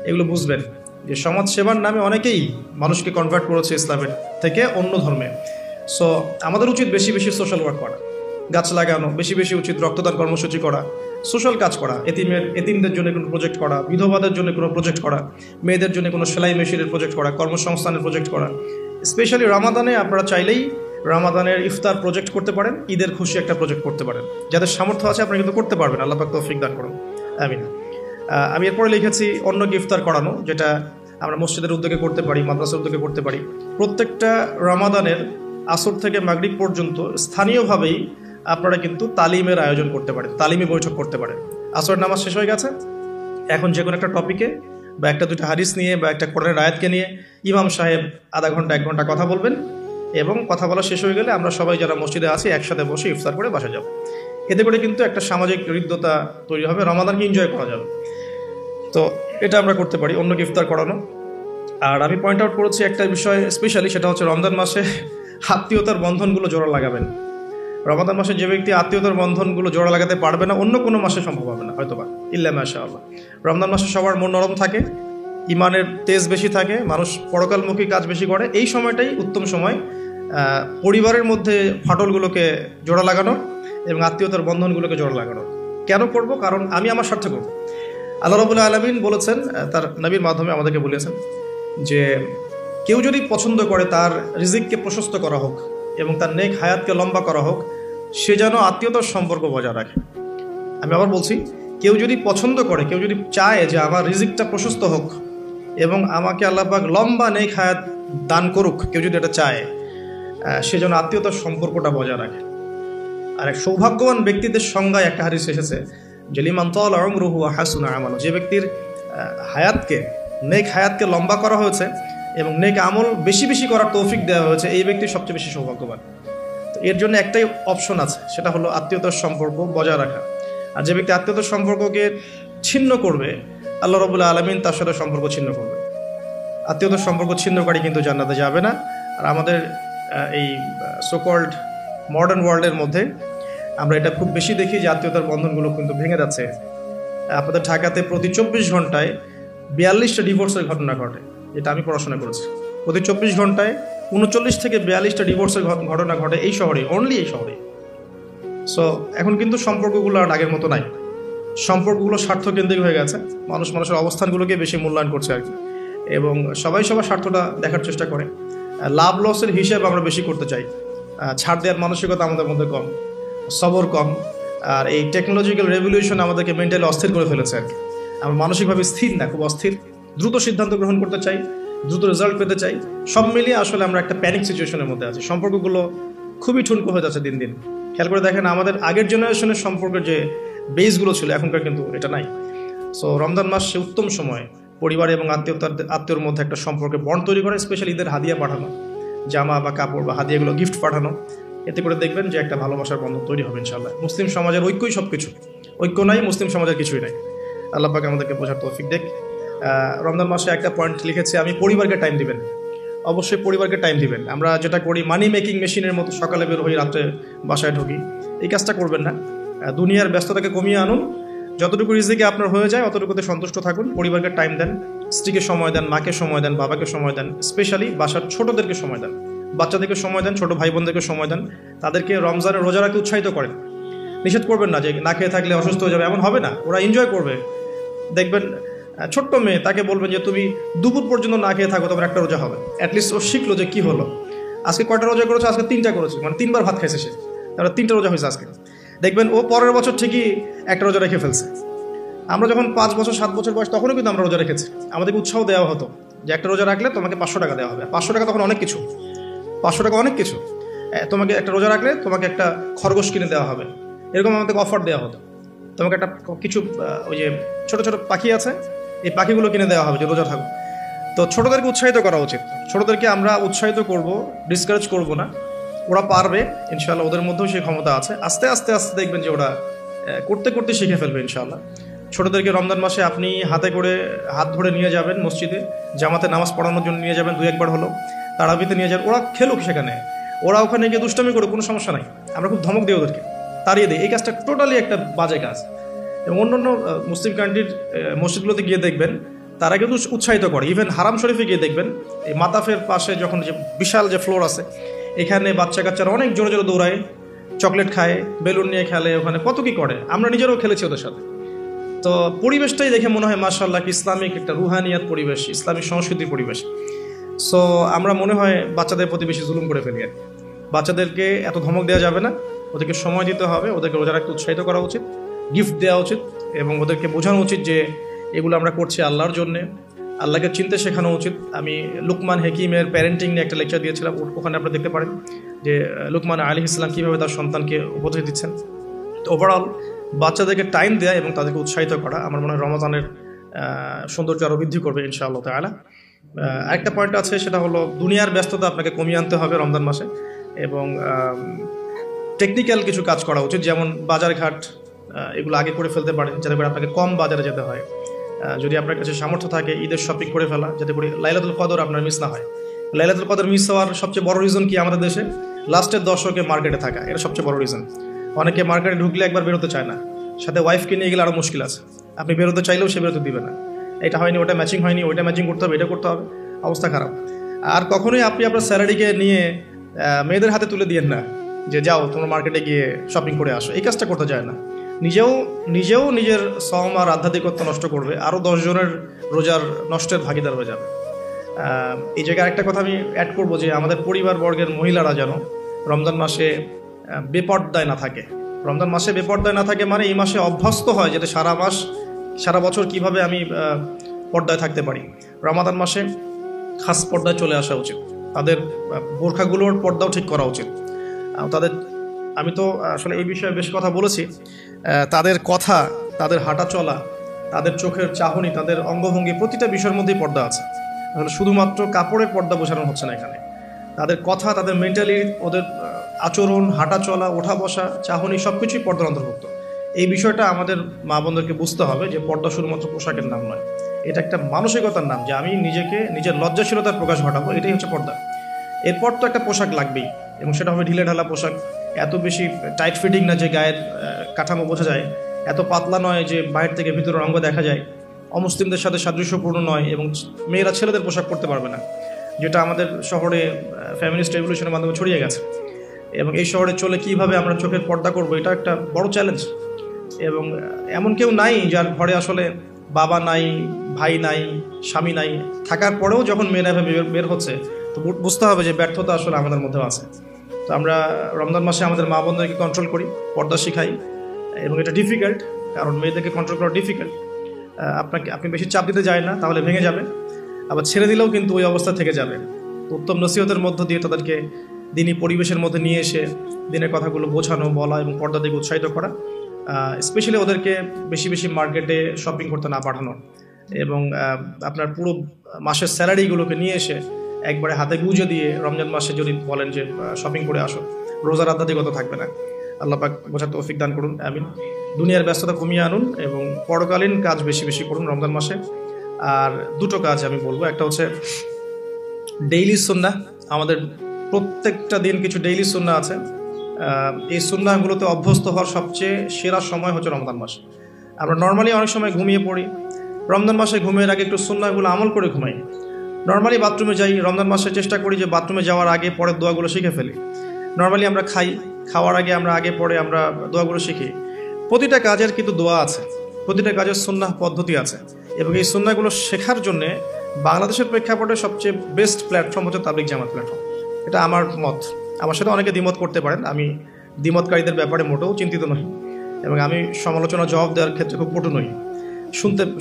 এগুলো বুঝবেন যে সমাজ সেবার নামে অনেকেই মানুষকে কনভার্ট করেছে ইসলামের থেকে অন্য ধর্মে। সো আমাদের উচিত বেশি বেশি সোশ্যাল ওয়ার্ক করা, গাছ লাগানো, বেশি বেশি উচিত রক্তদান কর্মসূচি করা, সোশ্যাল কাজ করা, এতিমদের জন্য কোনো প্রজেক্ট করা, বিধবাদের জন্য কোনো প্রজেক্ট করা, মেয়েদের জন্য কোনো সেলাই মেশিনের প্রজেক্ট করা, কর্মসংস্থানের প্রজেক্ট করা। স্পেশালি রমাদানে আপনারা চাইলেই রমাদানের ইফতার প্রজেক্ট করতে পারেন, ঈদের খুশি একটা প্রজেক্ট করতে পারেন। যাদের সামর্থ্য আছে আপনারা কিন্তু করতে পারবেন, আল্লাহ পাক তৌফিক দান করুন, আমিন। আমি এরপরে লিখেছি অন্যকে ইফতার করানো, যেটা আমরা মসজিদের উদ্যোগে করতে পারি, মাদ্রাসার উদ্যোগে করতে পারি। প্রত্যেকটা রমাদানের আসর থেকে মাগরিব পর্যন্ত স্থানীয়ভাবেই আপনারা কিন্তু তালিমের আয়োজন করতে পারেন, তালিমি বৈঠক করতে পারেন। আসরের নামাজ শেষ হয়ে গেছে, এখন যে কোনো একটা টপিকে বা একটা দুইটা হাদিস নিয়ে বা একটা কোরআনের আয়াতকে নিয়ে ইমাম সাহেব আধা ঘন্টা 1 ঘন্টা কথা বলবেন, এবং কথা বলা শেষ হয়ে গেলে আমরা সবাই যারা মসজিদে আছি একসাথে বসে ইফতার করে বাসা যাব। এতে করে কিন্তু একটা সামাজিক হৃদ্যতা তৈরি হবে, রমাদানকে এনজয় করা যাবে। তো এটা আমরা করতে পারি, অন্যকে ইফতার করানো। আর আমি পয়েন্ট আউট করেছি একটা বিষয় স্পেশালি, সেটা হচ্ছে রমজান মাসে আত্মীয়তার বন্ধনগুলো জোড়া লাগাবেন। রমাদান মাসে যে ব্যক্তি আত্মীয়তার বন্ধনগুলো জোড়া লাগাতে পারবে না, অন্য কোনো মাসে সম্ভব হবে না হয়তোবা, ইল্লা মাশাআল্লাহ। রমজান মাসে সবার মন নরম থাকে, ইমানের তেজ বেশি থাকে, মানুষ পরকালমুখী কাজ বেশি করে। এই সময়টাই উত্তম সময় পরিবারের মধ্যে ফাটলগুলোকে জোড়া লাগানো এবং আত্মীয়তার বন্ধনগুলোকে জোড়া লাগানো। কেন করব? কারণ আমি আমার স্বার্থে করব। আল্লাহ রাব্বুল আলামিন বলেছেন, তার নবীর মাধ্যমে আমাদেরকে বলেছেন যে কেউ যদি পছন্দ করে তার রিজিককে প্রশস্ত করা হোক এবং তার নেক হায়াতকে লম্বা করা হোক, সে যেন আত্মীয়তার সম্পর্ক বজায় রাখে। আমি আবার বলছি, কেউ যদি পছন্দ করে, কেউ যদি চায় যে আমার রিজিকটা প্রশস্ত হোক এবং আমাকে আল্লাহ পাক লম্বা নেক হায়াত দান করুক, কেউ যদি এটা চায়, সে যেন আত্মীয়তার সম্পর্কটা বজায় রাখে। আর এক সৌভাগ্যবান ব্যক্তিদের সংজ্ঞায় একটা হাদিস এসেছে যে লিমান তালা উমরুহু ওয়া হাসুনা আমালুহু, যে ব্যক্তির হায়াতকে, নেক হায়াতকে লম্বা করা হয়েছে এবং নেক আমল বেশি বেশি করার তৌফিক দেওয়া হয়েছে, এই ব্যক্তি সবচেয়ে বেশি সৌভাগ্যবান। তো এর জন্য একটাই অপশন আছে, সেটা হলো আত্মীয়তার সম্পর্ক বজায় রাখা। আর যে ব্যক্তি আত্মীয়তার সম্পর্ককে ছিন্ন করবে, আল্লাহ রাব্বুল আলামিন তার সাথে সম্পর্ক ছিন্ন করবে। আত্মীয়তার সম্পর্ক ছিন্নকারী কিন্তু জান্নাতে যাবে না। আর আমাদের এই সোকল্ড মডার্ন ওয়ার্ল্ডের মধ্যে আমরা এটা খুব বেশি দেখি যে আত্মীয়তার বন্ধনগুলো কিন্তু ভেঙে যাচ্ছে। আপনাদের ঢাকাতে প্রতি 24 ঘন্টায় 42টা ডিভোর্সের ঘটনা ঘটে, যেটা আমি পড়াশোনা করেছি। প্রতি 24 ঘন্টায় 39 থেকে 42টা ডিভোর্সের ঘটনা ঘটে এই শহরে, অনলি এই শহরে। সো এখন কিন্তু সম্পর্কগুলো আর আগের মতো নাই, সম্পর্কগুলো স্বার্থকেন্দ্রিক হয়ে গেছে। মানুষের অবস্থানগুলোকে বেশি মূল্যায়ন করছে আর কি, এবং সবাই সবার স্বার্থটা দেখার চেষ্টা করে। লাভ লসের হিসাব আমরা বেশি করতে চাই, ছাড় দেওয়ার মানসিকতা আমাদের মধ্যে কম, সবর কম। আর এই টেকনোলজিক্যাল রেভলিউশন আমাদেরকে মেন্টালি অস্থির করে ফেলেছে আর কি। আমরা মানসিকভাবে স্থির না, খুব অস্থির, দ্রুত সিদ্ধান্ত গ্রহণ করতে চাই, দ্রুত রেজাল্ট পেতে চাই। সব মিলিয়ে আসলে আমরা একটা প্যানিক সিচুয়েশনের মধ্যে আছি। সম্পর্কগুলো খুবই ঠুনকো হয়ে যাচ্ছে দিন দিন। খেয়াল করে দেখেন, আমাদের আগের জেনারেশনের সম্পর্কের যে বেসগুলো ছিল, এখনকার কিন্তু এটা নাই। সো রমজান মাস সে উত্তম সময় পরিবার এবং আত্মীয়র মধ্যে একটা সম্পর্কে বন্ড তৈরি করে, স্পেশালি ঈদের হাদিয়া পাঠানো, জামা বা কাপড় বা হাদিয়াগুলো গিফট পাঠানো। এতে করে দেখবেন যে একটা ভালোবাসার বন্ধন তৈরি হবে ইনশাআল্লাহ। মুসলিম সমাজের ঐক্যই সব কিছু, ঐক্য নাই মুসলিম সমাজের কিছুই নাই। আল্লাহ পাক আমাদেরকে বোঝার তৌফিক দেখ। রমজান মাসে একটা পয়েন্ট লিখেছে, আমি পরিবারকে টাইম দিবেন, অবশ্যই পরিবারকে টাইম দিবেন। আমরা যেটা করি মানি মেকিং মেশিনের মতো, সকালে বের হই, রাত্রে বাসায় ঢুকি, এই কাজটা করবেন না। দুনিয়ার ব্যস্ততাকে কমিয়ে আনুন, যতটুকু রিজিকে আপনার হয়ে যায় অতটুকুতে সন্তুষ্ট থাকুন। পরিবারকে টাইম দেন, স্ত্রীকে সময় দেন, মাকে সময় দেন, বাবাকে সময় দেন, স্পেশালি বাসার ছোটদেরকে সময় দেন, বাচ্চাদেরকে সময় দেন, ছোট ভাই বোনদেরকে সময় দেন। তাদেরকে রমজানের রোজা রাখতে উৎসাহিত করেন। নিষেধ করবেন না যে না খেয়ে থাকলে অসুস্থ হয়ে যাবে, এমন হবে না। ওরা এনজয় করবে। দেখবেন ছোট্ট মেয়ে, তাকে বলবেন যে তুমি দুপুর পর্যন্ত না খেয়ে থাকো, তোমার একটা রোজা হবে। অ্যাটলিস্ট ও শিখলো যে কি হলো, আজকে কয়টা রোজা করেছে, আজকে 3টা করেছে, মানে 3বার ভাত খাইছে সে, তারপরে 3টা রোজা হয়েছে আজকে। দেখবেন ও পরের বছর ঠিকই একটা রোজা রেখে ফেলছে। আমরা যখন 5 বছর 7 বছর বয়স, তখনও কিন্তু আমরা রোজা রেখেছি। আমাদেরকে উৎসাহ দেওয়া হতো যে একটা রোজা রাখলে তোমাকে 500 টাকা দেওয়া হবে। 500 টাকা তখন অনেক কিছু, 500 টাকা অনেক কিছু। তোমাকে একটা রোজা রাখলে তোমাকে একটা খরগোশ কিনে দেওয়া হবে, এরকম আমাদেরকে অফার দেওয়া হতো। তোমাকে একটা কিছু ওই যে ছোটো ছোটো পাখি আছে, এই পাখিগুলো কিনে দেওয়া হবে যে রোজা থাকো। তো ছোটোদেরকে উৎসাহিত করা উচিত। ছোটোদেরকে আমরা উৎসাহিত করব, ডিসকারেজ করব না। ওরা পারবে ইনশাআল্লাহ, ওদের মধ্যেও সেই ক্ষমতা আছে। আস্তে আস্তে আস্তে দেখবেন যে ওরা করতে করতে শিখে ফেলবে ইনশাআল্লাহ। ছোটোদেরকে রমজান মাসে আপনি হাতে করে হাত ধরে নিয়ে যাবেন মসজিদে, জামাতে নামাজ পড়ানোর জন্য নিয়ে যাবেন, 2-1 হলো, তারাবিতে নিয়ে যাবেন। ওরা খেলুক সেখানে, ওরা ওখানে গিয়ে দুষ্টামি করুক, কোনো সমস্যা নাই। আমরা খুব ধমক দিই ওদেরকে, তাড়িয়ে দিই। এই কাজটা টোটালি একটা বাজে কাজ। এবং অন্যান্য মুসলিম কান্ট্রির মসজিদগুলোতে গিয়ে দেখবেন তারা কিন্তু উৎসাহিত করে। ইভেন হারাম শরীফে গিয়ে দেখবেন এই মাতাফের পাশে যখন যে বিশাল যে ফ্লোর আছে, এখানে বাচ্চা কাচ্চারা অনেক জোরে জোরে দৌড়ায়, চকলেট খায়, বেলুন নিয়ে খেলে, ওখানে কত কি করে। আমরা নিজেরাও খেলেছি ওদের সাথে। তো পরিবেশটাই দেখে মনে হয় মাশাআল্লাহ কি ইসলামিক একটা রুহানিয়াত পরিবেশ, ইসলামিক সংস্কৃতির পরিবেশ। সো আমরা মনে হয় বাচ্চাদের প্রতি বেশি জুলুম করে ফেলি। বাচ্চাদেরকে এত ধমক দেওয়া যাবে না, ওদেরকে সময় দিতে হবে, ওদেরকে রোজা রাখতে উৎসাহিত করা উচিত, গিফট দেওয়া উচিত, এবং ওদেরকে বোঝানো উচিত যে এগুলো আমরা করছি আল্লাহর জন্যে, আল্লাহকে চিনতে শেখানো উচিত। আমি লুকমান হাকিমের প্যারেন্টিং নিয়ে একটা লেকচার দিয়েছিলাম, ওখানে আপনারা দেখতে পারেন যে লুকমান আলাইহিস সালাম কীভাবে তার সন্তানকে উপদেশ দিচ্ছেন। তো ওভারঅল বাচ্চাদেরকে টাইম দেওয়া এবং তাদেরকে উৎসাহিত করা আমার মনে হয় রমজানের সৌন্দর্য আরও বৃদ্ধি করবে ইনশাআল্লাহ তাআলা। আরেকটা পয়েন্ট আছে, সেটা হলো দুনিয়ার ব্যস্ততা আপনাকে কমিয়ে আনতে হবে রমজান মাসে। এবং টেকনিক্যাল কিছু কাজ করা উচিত, যেমন বাজারঘাট এগুলো আগে করে ফেলতে পারেন যাতে করে আপনাকে কম বাজারে যেতে হয়। যদি আপনার কাছে সামর্থ্য থাকে ঈদের শপিং করে ফেলা যাতে করে লাইলাতুল কদর আপনার মিস না হয়। লাইলাতুল কদর মিস হওয়ার সবচেয়ে বড় রিজন কি আমাদের দেশে? লাস্টের দশকে মার্কেটে থাকা, এটা সবচেয়ে বড় রিজন। অনেকে মার্কেটে ঢুকলে একবার বেরোতে চায় না, সাথে ওয়াইফকে নিয়ে গেলে আরও মুশকিল আছে, আপনি বেরোতে চাইলেও সে বেরোতে দিবে না, এটা হয়নি, ওটা ম্যাচিং হয়নি, ওইটা ম্যাচিং করতে হবে, এটা করতে হবে, অবস্থা খারাপ। আর কখনোই আপনি আপনার স্যালারিকে নিয়ে মেয়েদের হাতে তুলে দিয়েন না যে যাও তোমরা মার্কেটে গিয়ে শপিং করে আসো, এই কাজটা করতে যায় না। নিজেও নিজের শ্রম আর আধ্যাত্মিকত্ব নষ্ট করবে, আরও 10 জনের রোজার নষ্টের ভাগিদার হয়ে যাবে। এই জায়গায় আরেকটা কথা আমি অ্যাড করবো যে আমাদের পরিবার বর্গের মহিলারা যেন রমজান মাসে বেপর্দায় না থাকে। রমজান মাসে বেপর্দায় না থাকে মানে এই মাসে অভ্যস্ত হয় যেটা সারা বছর কিভাবে আমি পর্দায় থাকতে পারি। রমাদান মাসে খাস পর্দায় চলে আসা উচিত, তাদের বোরখাগুলোর পর্দাও ঠিক করা উচিত। আমি তো আসলে এই বিষয়ে বেশ কথা বলেছি, তাদের কথা, তাদের হাঁটা চলা, তাদের চোখের চাহনি, তাদের অঙ্গভঙ্গি, প্রতিটা বিষয়ের মধ্যেই পর্দা আছে। আসলে শুধুমাত্র কাপড়ের পর্দা বোঝানো হচ্ছে না এখানে, তাদের কথা, তাদের মেন্টালি, ওদের আচরণ, হাঁটা চলা, ওঠা বসা, চাহনি সব কিছুই পর্দার অন্তর্ভুক্ত। এই বিষয়টা আমাদের মা বোনদেরকে বুঝতে হবে যে পর্দা শুধুমাত্র পোশাকের নাম নয়, এটা একটা মানসিকতার নাম, যে আমি নিজের লজ্জাশীলতার প্রকাশ ঘটাবো, এটাই হচ্ছে পর্দা। এরপর তো একটা পোশাক লাগবেই, এবং সেটা হবে ঢিলে ঢালা পোশাক, এত বেশি টাইট ফিটিং না যে গায়ের কাঠামো বোঝা যায়, এত পাতলা নয় যে বাইরে থেকে ভিতরের অঙ্গ দেখা যায়, অমুসলিমদের সাথে সাদৃশ্যপূর্ণ নয়, এবং মেয়েরা ছেলেদের পোশাক পরতে পারবে না, যেটা আমাদের শহরে ফ্যামিলিস্ট রেভলিউশনের মাধ্যমে ছড়িয়ে গেছে। এবং এই শহরে চলে কিভাবে আমরা চোখের পর্দা করব, এটা একটা বড় চ্যালেঞ্জ। এবং এমন কেউ নাই যার ঘরে আসলে বাবা নাই, ভাই নাই, স্বামী নাই, থাকার পরেও যখন মেয়েরা বের হচ্ছে তো বুঝতে হবে যে ব্যর্থতা আসলে আমাদের মধ্যেও আছে। তো আমরা রমজান মাসে আমাদের মা বোনদেরকে কন্ট্রোল করি, পর্দা শিখাই, এবং এটা ডিফিকাল্ট, কারণ মেয়েদেরকে কন্ট্রোল করা ডিফিকাল্ট। আপনি বেশি চাপ দিতে যায় না, তাহলে ভেঙে যাবে, আবার ছেড়ে দিলেও কিন্তু ওই অবস্থা থেকে যাবে। উত্তম নসিহতের মধ্য দিয়ে তাদেরকে দিনী পরিবেশের মধ্যে নিয়ে এসে দিনের কথাগুলো বোঝানো, বলা এবং পর্দা দিকে উৎসাহিত করা, স্পেশালি ওদেরকে বেশি বেশি মার্কেটে শপিং করতে না পাঠানো, এবং আপনার পুরো মাসের স্যালারিগুলোকে নিয়ে এসে একবারে হাতে গুঁজে দিয়ে রমজান মাসে যদি বলেন যে শপিং করে আসো, রোজার আধ্যাত্মিকতা থাকবে না। আল্লাহ পাক বোঝার তৌফিক দান করুন, আমিন। দুনিয়ার ব্যস্ততা কমিয়ে আনুন এবং পরকালীন কাজ বেশি বেশি করুন রমজান মাসে। আর দুটো কাজ আমি বলবো, একটা হচ্ছে ডেইলি সুন্নাহ। আমাদের প্রত্যেকটা দিন কিছু ডেইলি সুন্নাহ আছে, এই সুন্নাহগুলোতে অভ্যস্ত হওয়ার সবচেয়ে সেরা সময় হচ্ছে রমজান মাস। আমরা নর্মালি অনেক সময় ঘুমিয়ে পড়ি, রমজান মাসে ঘুমের আগে একটু সুন্নাহগুলো আমল করে ঘুমাই। নর্মালি বাথরুমে যাই, রমজান মাসে চেষ্টা করি যে বাথরুমে যাওয়ার আগে পরের দোয়াগুলো শিখে ফেলি। নর্মালি আমরা খাওয়ার আগে আমরা পরে আমরা দোয়াগুলো শিখি। প্রতিটা কাজের কিন্তু দোয়া আছে, প্রতিটা কাজের সুন্নাহ পদ্ধতি আছে, এবং এই সুন্নাহগুলো শেখার জন্যে বাংলাদেশের প্রেক্ষাপটে সবচেয়ে বেস্ট প্ল্যাটফর্ম হচ্ছে তাবলিগ জামাত প্ল্যাটফর্ম। এটা আমার মত, আমার সাথে অনেকে দ্বিমত করতে পারেন, আমি দ্বিমতকারীদের ব্যাপারে মোটেও চিন্তিত নই, এবং আমি সমালোচনা জবাব দেওয়ার ক্ষেত্রে খুব পটু নই,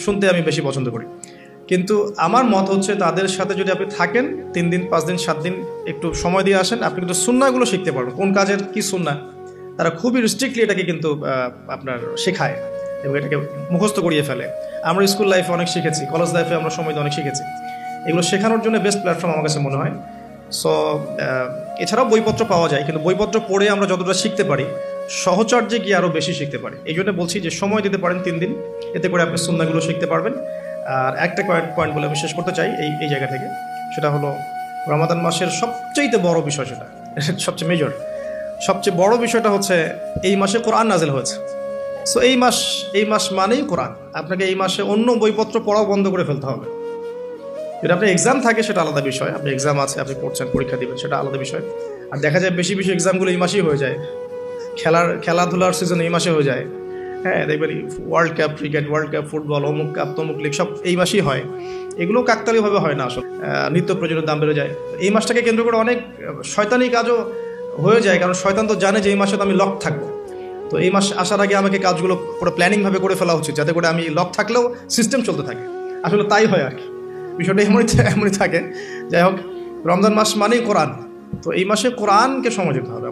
শুনতে আমি বেশি পছন্দ করি। কিন্তু আমার মত হচ্ছে তাদের সাথে যদি আপনি থাকেন 3 দিন 5 দিন 7 দিন একটু সময় দিয়ে আসেন, আপনি কিন্তু সুন্নাহগুলো শিখতে পারবেন, কোন কাজের কি সুন্নাহ। তারা খুবই স্ট্রিক্টলি এটাকে কিন্তু আপনার শেখায় এবং এটাকে মুখস্থ করিয়ে ফেলে। আমরা স্কুল লাইফে অনেক শিখেছি, কলেজ লাইফে আমরা সময় অনেক শিখেছি। এগুলো শেখানোর জন্য বেস্ট প্ল্যাটফর্ম আমার কাছে মনে হয়। সো এছাড়াও বইপত্র পাওয়া যায়, কিন্তু বইপত্র পড়ে আমরা যতটা শিখতে পারি সহচর্যে গিয়ে আরও বেশি শিখতে পারি। এই জন্য বলছি যে সময় দিতে পারেন 3 দিন, এতে করে আপনি সুন্নাহগুলো শিখতে পারবেন। আর একটা পয়েন্ট বলে আমি শেষ করতে চাই এই জায়গা থেকে, সেটা হলো রমাদান মাসের সবচেয়ে বড় বিষয়, সেটা সবচেয়ে মেজর, সবচেয়ে বড় বিষয়টা হচ্ছে এই মাসে কোরআন নাজিল হয়েছে। সো এই মাস মানেই কোরআন। আপনাকে এই মাসে অন্য বইপত্র পড়াও বন্ধ করে ফেলতে হবে। যদি আপনার এক্সাম থাকে সেটা আলাদা বিষয়, আপনি এক্সাম আছে, আপনি পড়ছেন, পরীক্ষা দিবেন, সেটা আলাদা বিষয়। আর দেখা যায় বেশি এক্সামগুলো এই মাসেই হয়ে যায়, খেলাধুলার সিজন এই মাসে হয়ে যায়। হ্যাঁ, দেখবেন world cup cricket, world cup football, অমুক কাপ তমুক লিগ সব এই মাসেই হয়। এগুলো কাকতালীয়ভাবে হয় না, আসলে নিত্য প্রয়োজনীয় দাম বেড়ে যায়। এই মাসটাকে কেন্দ্র করে অনেক শয়তানি কাজও হয়ে যায়, কারণ শয়তান তো জানে যে এই মাসে তো আমি লক থাকবো। তো এই মাস আসার আগে আমাকে কাজগুলো পুরো প্ল্যানিংভাবে করে ফেলা উচিত, যাতে করে আমি লক থাকলেও সিস্টেম চলতে থাকে। আসলে তাই হয় আর কি, বিষয়টা এমনই থাকে। যাই হোক, রমজান মাস মানেই কোরআন। তো এই মাসে কোরআনকে সময় দিতে হবে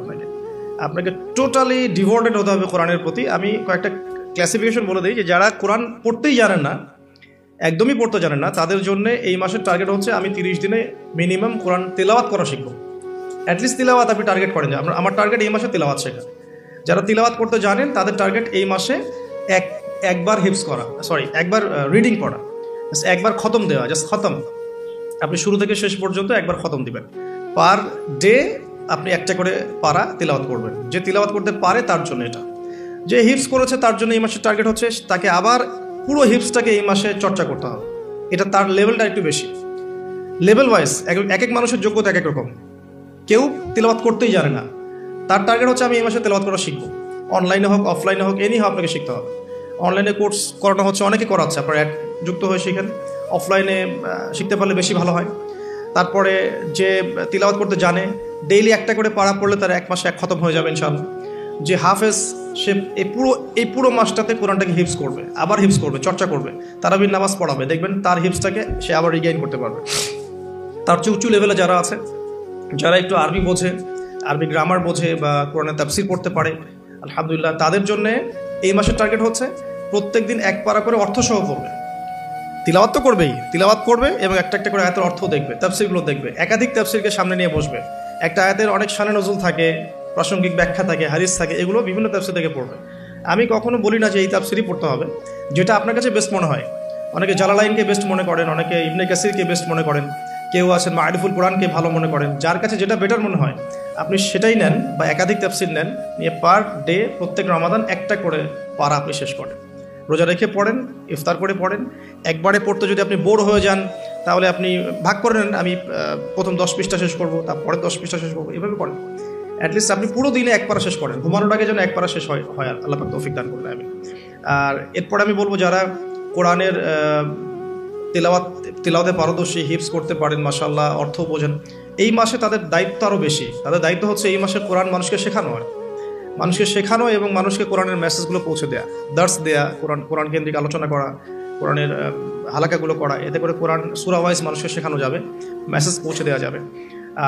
আপনাকে টোটালি ডিভোটেড হতে হবে কোরআনের প্রতি। আমি কয়েকটা ক্লাসিফিকেশন বলে দিই যে যারা কোরআন পড়তেই জানেন না, একদমই পড়তে জানেন না, তাদের জন্য এই মাসের টার্গেট হচ্ছে আমি 30 দিনে মিনিমাম কোরআন তেলাওয়াত করা শিখবো। অ্যাটলিস্ট তিলাওয়াত আপনি টার্গেট করেন যে আমার টার্গেট এই মাসে তিলাওয়াত শেখা। যারা তিলাওয়াত করতে জানেন তাদের টার্গেট এই মাসে একবার হিফজ করা, একবার রিডিং পড়া, একবার খতম দেওয়া, জাস্ট খতম। আপনি শুরু থেকে শেষ পর্যন্ত একবার খতম দিবেন। পার ডে আপনি একটা করে পারা তিলাওয়াত করবেন। যে তিলাওয়াত করতে পারে তার জন্য এটা, যে হিফজ করেছে তার জন্য এই মাসের টার্গেট হচ্ছে তাকে আবার পুরো হিফজটাকে এই মাসে চর্চা করতে হবে। এটা তার লেভেলটা একটু বেশি, লেভেল ওয়াইজ এক এক মানুষের যোগ্যতা এক এক রকম। কেউ তিলাওয়াত করতেই জানে না, তার টার্গেট হচ্ছে আমি এই মাসে তিলাওয়াত করা শিখবো। অনলাইনে হোক অফলাইনে হোক এনি হোক আপনাকে শিখতে হবে। অনলাইনে কোর্স করানো হচ্ছে, অনেকে করাচ্ছে, আপনার অ্যাড যুক্ত হয়ে শিখেন। অফলাইনে শিখতে পারলে বেশি ভালো হয়। তারপরে যে তিলাওয়াত করতে জানে, ডেইলি একটা করে পারা পড়লে তার এক মাসে এক খতম হয়ে যাবে ইনশাআল্লাহ। যে হাফেজ, সে এই পুরো মাসটাতে কোরআনটাকে হিফজ করবে, আবার হিফজ করবে, চর্চা করবে, তারাবির নামাজ পড়াবে, দেখবেন তার হিফজটাকে সে আবার রিগেইন করতে পারবে। তার চেয়ে উঁচু লেভেলে যারা আছে, যারা একটু আরবি বোঝে, আরবি গ্রামার বোঝে বা কোরআনের তাফসীর পড়তে পারে, আলহামদুলিল্লাহ তাদের জন্য এই মাসের টার্গেট হচ্ছে প্রত্যেক দিন এক পারা করে অর্থসহ পড়বে। তিলাওয়াত তো করবেই, তিলাওয়াত করবে এবং একটা একটা করে আয়াতের অর্থ দেখবে, তাফসীরগুলো দেখবে, একাধিক তাফসীরকে সামনে নিয়ে বসবে। একটা আয়াতের অনেক শানে নজুল থাকে, প্রাসঙ্গিক ব্যাখ্যা থাকে, হাদিস থাকে, এগুলো বিভিন্ন তাফসীর থেকে পড়বে। আমি কখনো বলি না যে এই তাফসীরই পড়তে হবে, যেটা আপনার কাছে বেস্ট মনে হয়। অনেকে জালালাইনকে বেস্ট মনে করেন, অনেকে ইবনে কাসিরকে বেস্ট মনে করেন, কেউ আছেন মারিফুল কোরআনকে ভালো মনে করেন। যার কাছে যেটা বেটার মনে হয় আপনি সেটাই নেন, বা একাধিক তাফসীর নেন, নিয়ে পার ডে প্রত্যেক রমাদান একটা করে পারা আপনি শেষ করেন। রোজা রেখে পড়েন, ইফতার করে পড়েন। একবারে পড়তে যদি আপনি বোর হয়ে যান তাহলে আপনি ভাগ করে নেন, আমি প্রথম 10 পৃষ্ঠা শেষ করবো, তারপরে 10 পৃষ্ঠা শেষ করবো, এভাবে পড়েন। অ্যাটলিস্ট আপনি পুরো দিনে এক পারা শেষ করেন, ঘুমানোর আগে যেন এক পারা শেষ হয়, আল্লাহ পাক তৌফিক দান করলে আমি। আর এরপরে আমি বলবো যারা কোরআনের তিলাওয়াতে পারদর্শী, হিফজ করতে পারেন, মাশাআল্লাহ অর্থ বোঝেন, এই মাসে তাদের দায়িত্ব আরও বেশি। তাদের দায়িত্ব হচ্ছে এই মাসে কোরআন মানুষকে শেখানো হয়, মানুষকে শেখানো এবং মানুষকে কোরআনের মেসেজগুলো পৌঁছে দেয়া, দার্স দেয়া, কোরআন কেন্দ্রিক আলোচনা করা, কোরআনের হালাকাগুলো করা। এতে করে কোরআন সূরা ওয়াইজ মানুষকে শেখানো যাবে, মেসেজ পৌঁছে দেওয়া যাবে।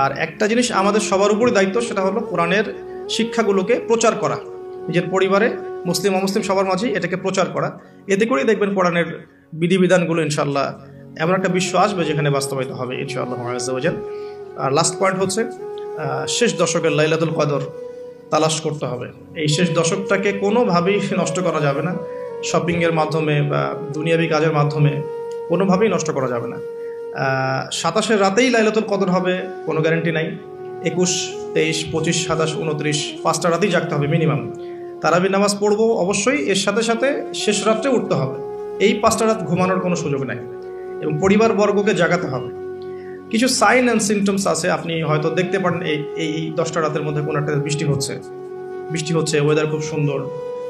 আর একটা জিনিস আমাদের সবার উপরই দায়িত্ব, সেটা হলো কোরআনের শিক্ষাগুলোকে প্রচার করা, নিজের পরিবারে, মুসলিম অমুসলিম সবার মাঝেই এটাকে প্রচার করা। এতে করেই দেখবেন কোরআনের বিধিবিধানগুলো ইনশাআল্লাহ এমন একটা বিশ্ব আসবে যেখানে বাস্তবায়িত হবে ইনশাআল্লাহ আযজা ওয়া জাল। আর লাস্ট পয়েন্ট হচ্ছে শেষ দশকের লাইলাতুল কদর তালাশ করতে হবে। এই শেষ দশকটাকে কোনোভাবেই নষ্ট করা যাবে না, শপিংয়ের মাধ্যমে বা দুনিয়াবি কাজের মাধ্যমে কোনোভাবেই নষ্ট করা যাবে না। 27 রাতেই লাইলাতুল কদর হবে কোনো গ্যারান্টি নাই। 21, 23, 25, 27, 29 5টা রাতেই জাগতে হবে মিনিমাম। তারাবির নামাজ পড়বো অবশ্যই, এর সাথে সাথে শেষ রাত্রে উঠতে হবে। এই 5টা রাত ঘুমানোর কোনো সুযোগ নাই, এবং পরিবারবর্গকে জাগাতে হবে। কিছু সাইন অ্যান্ড সিমটমস আছে, আপনি হয়তো দেখতে পারেন এই 10টা রাতের মধ্যে কোনো একটা বৃষ্টি হচ্ছে, ওয়েদার খুব সুন্দর,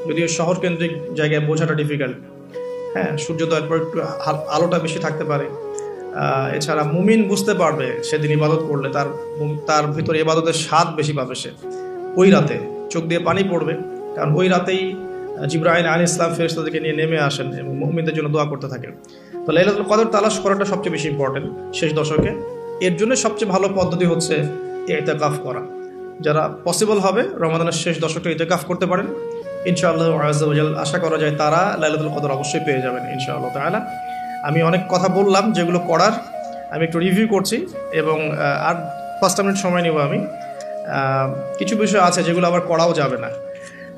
যদিও শহর কেন্দ্রিক জায়গায় বোঝাটা ডিফিকাল্ট। হ্যাঁ, সূর্যোদয়ের পর একটু আলোটা বেশি থাকতে পারে। এছাড়া মুমিন বুঝতে পারবে সেদিন ইবাদত করলে তার ভিতরে ইবাদতের স্বাদ বেশি পাবে। সে ওই রাতে চোখ দিয়ে পানি পড়বে, কারণ ওই রাতেই জিবরাইল আলাইহিস সালাম ফেরেশতাদেরকে নিয়ে নেমে আসেন এবং মুমিনদের জন্য দোয়া করতে থাকেন। তো লাইলাতুল কদর তালাশ করাটা সবচেয়ে বেশি ইম্পর্টেন্ট শেষ দশকে। এর জন্য সবচেয়ে ভালো পদ্ধতি হচ্ছে ইতিকাফ করা। যারা পসিবল হবে রমাদানের শেষ দশকটা ইতিকাফ করতে পারেন, ইনশাআল্লাহ আযজা ওয়া জাল আশা করা যায় তারা লাইলাতুল কদর অবশ্যই পেয়ে যাবেন ইনশাআল্লাহ তাআলা। আমি অনেক কথা বললাম, যেগুলো করার আমি একটু রিভিউ করছি, এবং আর 5টা মিনিট সময় নেব আমি। কিছু বিষয় আছে যেগুলো আবার করাও যাবে না,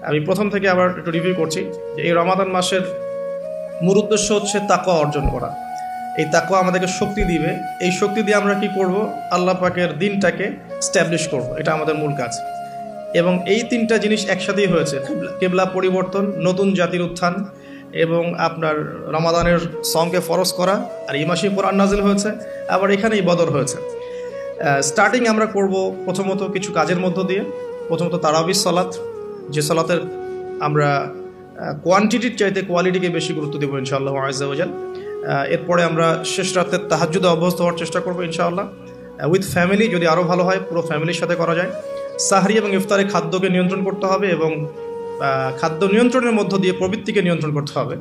আমি প্রথম থেকে আবার একটু রিভিউ করছি। যে এই রমাদান মাসের মূল উদ্দেশ্য হচ্ছে তাকওয়া অর্জন করা। এই তাকওয়া আমাদেরকে শক্তি দিবে, এই শক্তি দিয়ে আমরা কি করব, আল্লাহ পাকের দিনটাকে স্ট্যাবলিশ করব, এটা আমাদের মূল কাজ। এবং এই 3টা জিনিস একসাথেই হয়েছে, কিবলা পরিবর্তন, নতুন জাতির উত্থান, এবং আপনার রমাদানের সঙ্গে ফরজ করা। আর এই মাসেই কোরআন নাজিল হয়েছে, আবার এখানেই বদর হয়েছে। স্টার্টিং আমরা করব প্রথমত কিছু কাজের মধ্য দিয়ে। প্রথমত তারাবির সালাত, যে সালাতের আমরা কোয়ান্টিটির চাইতে কোয়ালিটিকে বেশি গুরুত্ব দেবো ইনশাআল্লাহ আযজা ওয়া জাল। এরপরে আমরা শেষ রাতের তাহাজ্জুদে অভ্যস্ত হওয়ার চেষ্টা করবো ইনশাআল্লাহ, উইথ ফ্যামিলি, যদি আরও ভালো হয় পুরো ফ্যামিলির সাথে করা যায়। সাহরি এবং ইফতারে খাদ্যকে নিয়ন্ত্রণ করতে হবে, এবং খাদ্য নিয়ন্ত্রণের মধ্য দিয়ে প্রবৃত্তিকে নিয়ন্ত্রণ করতে হবে।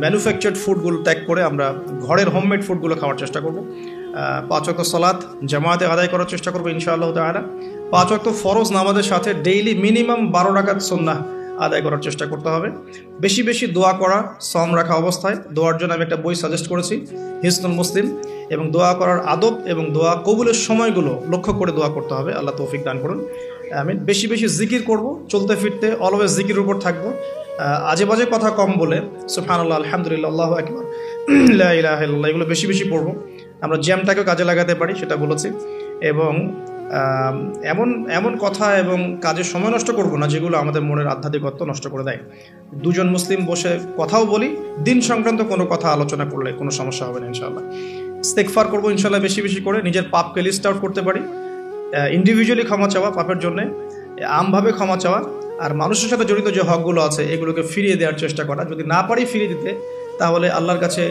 ম্যানুফ্যাকচার্ড ফুডগুলো ত্যাগ করে আমরা ঘরের হোমমেড ফুডগুলো খাওয়ার চেষ্টা করব। 5 ওয়াক্ত সালাত জামাতে আদায় করার চেষ্টা করবো ইনশাআল্লাহ তাআলা। 5 ওয়াক্ত ফরজ নামাজের সাথে ডেইলি মিনিমাম 12 রাকাত সুন্নাহ আদায় করার চেষ্টা করতে হবে। বেশি বেশি দোয়া করা সওম রাখা অবস্থায়। দোয়ার জন্য আমি একটা বই সাজেস্ট করেছি, হিসনুল মুসলিম, এবং দোয়া করার আদব এবং দোয়া কবুলের সময়গুলো লক্ষ্য করে দোয়া করতে হবে। আল্লাহ তৌফিক দান করুন। আমি বেশি বেশি জিকির করব, চলতে ফিরতে অলওয়েজ জিকির উপর থাকবো, আজে বাজে কথা কম বলে সুবহানাল্লাহ, আলহামদুলিল্লাহ, আল্লাহু আকবার, লা ইলাহা ইল্লাল্লাহ এগুলো বেশি বেশি পড়বো। আমরা জ্যামটাকেও কাজে লাগাতে পারি, সেটা বলেছি। এবং এমন এমন কথা এবং কাজে সময় নষ্ট করব না যেগুলো আমাদের মনের আধ্যাত্মিকত্ব নষ্ট করে দেয়। দুজন মুসলিম বসে কথাও বলি, দিন সংক্রান্ত কোনো কথা আলোচনা করলে কোনো সমস্যা হবে না ইনশাআল্লাহ। ইস্তেগফার করবো ইনশাআল্লাহ বেশি বেশি করে, নিজের পাপকে লিস্ট আউট করতে পারি, ইন্ডিভিজুয়ালি ক্ষমা চাওয়া পাপের জন্য, আমভাবে ক্ষমা চাওয়া, আর মানুষের সাথে জড়িত যে হকগুলো আছে এগুলোকে ফিরিয়ে দেওয়ার চেষ্টা করা। যদি না পারি ফিরিয়ে দিতে, তাহলে আল্লাহর কাছে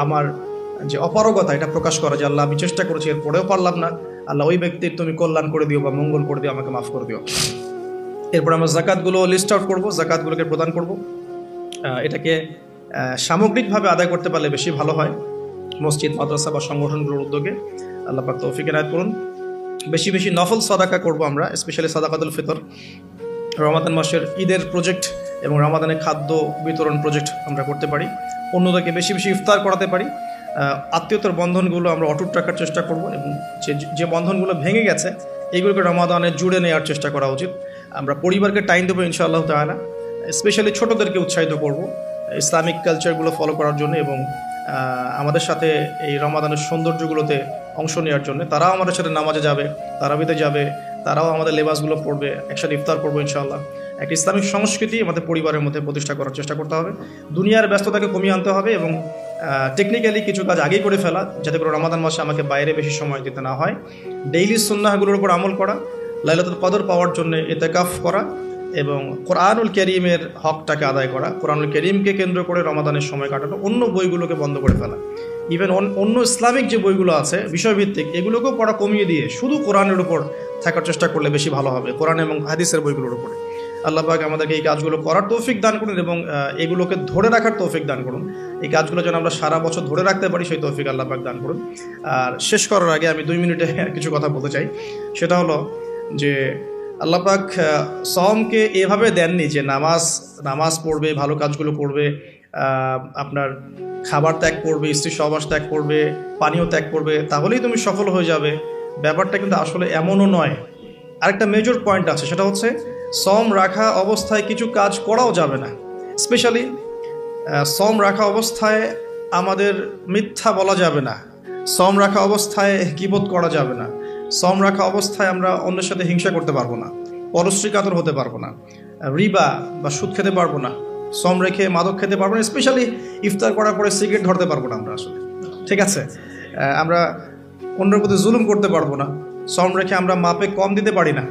আমার যে অপারগতা এটা প্রকাশ করা, যে আল্লাহ আমি চেষ্টা করেছি এরপরেও পারলাম না, আল্লাহ ওই ব্যক্তির তুমি কল্যাণ করে দিও বা মঙ্গল করে দিও, আমাকে মাফ করে দিও। এরপর আমরা জাকাতগুলো লিস্ট আউট করবো, জাকাতগুলোকে প্রদান করব। এটাকে সামগ্রিকভাবে আদায় করতে পারলে বেশি ভালো হয়, মসজিদ মাদ্রাসা বা সংগঠনগুলোর উদ্যোগে। আল্লাহ পাক তৌফিক এনায়েত করুন। বেশি বেশি নফল সাদাকা করব আমরা, স্পেশালি সাদাকাতুল ফিতর। রমাদান মাসের ঈদের প্রজেক্ট এবং রমাদানের খাদ্য বিতরণ প্রজেক্ট আমরা করতে পারি। অন্যদেরকে বেশি বেশি ইফতার করাতে পারি। আত্মীয়তার বন্ধনগুলো আমরা অটুট রাখার চেষ্টা করব, এবং যে বন্ধনগুলো ভেঙে গেছে এইগুলোকে রমাদানে জুড়ে নেওয়ার চেষ্টা করা উচিত। আমরা পরিবারকে টাইম দেবো ইনশাআল্লাহ তাআলা। স্পেশালি ছোটদেরকে উৎসাহিত করব ইসলামিক কালচারগুলো ফলো করার জন্য, এবং আমাদের সাথে এই রমাদানের সৌন্দর্যগুলোতে অংশ নেওয়ার জন্য। তারাও আমাদের সাথে নামাজে যাবে, তারাবিতে যাবে, তারাও আমাদের লেবাসগুলো পড়বে, একসাথে ইফতার করবো ইনশাআল্লাহ। একটা ইসলামিক সংস্কৃতি আমাদের পরিবারের মধ্যে প্রতিষ্ঠা করার চেষ্টা করতে হবে। দুনিয়ার ব্যস্ততাকে কমিয়ে আনতে হবে, এবং টেকনিক্যালি কিছু কাজ আগেই করে ফেলা, যাতে করে রমাদান মাসে আমাকে বাইরে বেশি সময় দিতে না হয়। ডেইলি সুন্নাহগুলোর উপর আমল করা, লাইলাতুল কদর পাওয়ার জন্য ইতিকাফ করা, এবং কোরআনুল কারীমের হকটাকে আদায় করা। কোরআনুল কারীমকে কেন্দ্র করে রমাদানের সময় কাটানো, অন্য বইগুলোকে বন্ধ করে ফেলা। ইভেন অন্য ইসলামিক যে বইগুলো আছে বিষয়ভিত্তিক, এগুলোকেও পড়া কমিয়ে দিয়ে শুধু কোরআনের উপর থাকার চেষ্টা করলে বেশি ভালো হবে, কোরআন এবং হাদিসের বইগুলোর উপরে। আল্লাহ পাক আমাদেরকে এই কাজগুলো করার তৌফিক দান করুন, এবং এগুলোকে ধরে রাখার তৌফিক দান করুন। এই কাজগুলো যেন আমরা সারা বছর ধরে রাখতে পারি, সেই তৌফিক আল্লাহ পাক দান করুন। আর শেষ করার আগে আমি 2 মিনিটে কিছু কথা বলতে চাই। সেটা হলো যে আল্লাহ পাক সওমকে এভাবে দেননি যে নামাজ পড়বে, ভালো কাজগুলো করবে, আপনার খাবার ত্যাগ করবে, স্ত্রী সহবাস ত্যাগ করবে, পানীয় ত্যাগ করবে, তাহলেই তুমি সফল হয়ে যাবে। ব্যাপারটা কিন্তু আসলে এমনও নয়। আরেকটা মেজর পয়েন্ট আছে, সেটা হচ্ছে সওম রাখা অবস্থায় কিছু কাজ করাও যাবে না। স্পেশালি সওম রাখা অবস্থায় আমাদের মিথ্যা বলা যাবে না, সওম রাখা অবস্থায় গীবত করা যাবে না, সওম রাখা অবস্থায় আমরা অন্যের সাথে হিংসা করতে পারবো না, পরশ্রী কাতর হতে পারবো না, রিবা বা সুদ খেতে পারবো না, সওম রেখে মাদক খেতে পারবো না, স্পেশালি ইফতার করার পরে সিগারেট ধরতে পারবো না আমরা আসলে, ঠিক আছে? আমরা অন্যের প্রতি জুলুম করতে পারবো না, সওম রেখে আমরা মাপে কম দিতে পারি না,